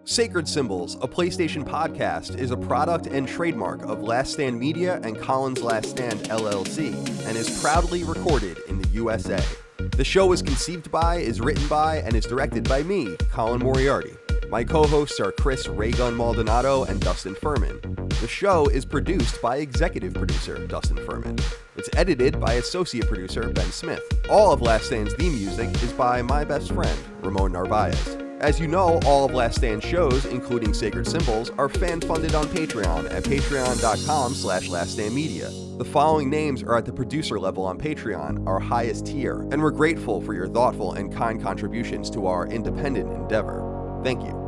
[SPEAKER 1] Sacred Symbols, a PlayStation podcast, is a product and trademark of Last Stand Media and Colin's Last Stand LLC, and is proudly recorded in the USA. The show was conceived by, is written by, and is directed by me, Colin Moriarty. My co-hosts are Chris Raygun Maldonado and Dustin Furman. The show is produced by executive producer Dustin Furman. It's edited by associate producer Ben Smith. All of Last Stand's theme music is by my best friend, Ramon Narvaez. As you know, all of Last Stand shows, including Sacred Symbols, are fan-funded on Patreon at patreon.com/laststandmedia. The following names are at the producer level on Patreon, our highest tier, and we're grateful for your thoughtful and kind contributions to our independent endeavor. Thank you.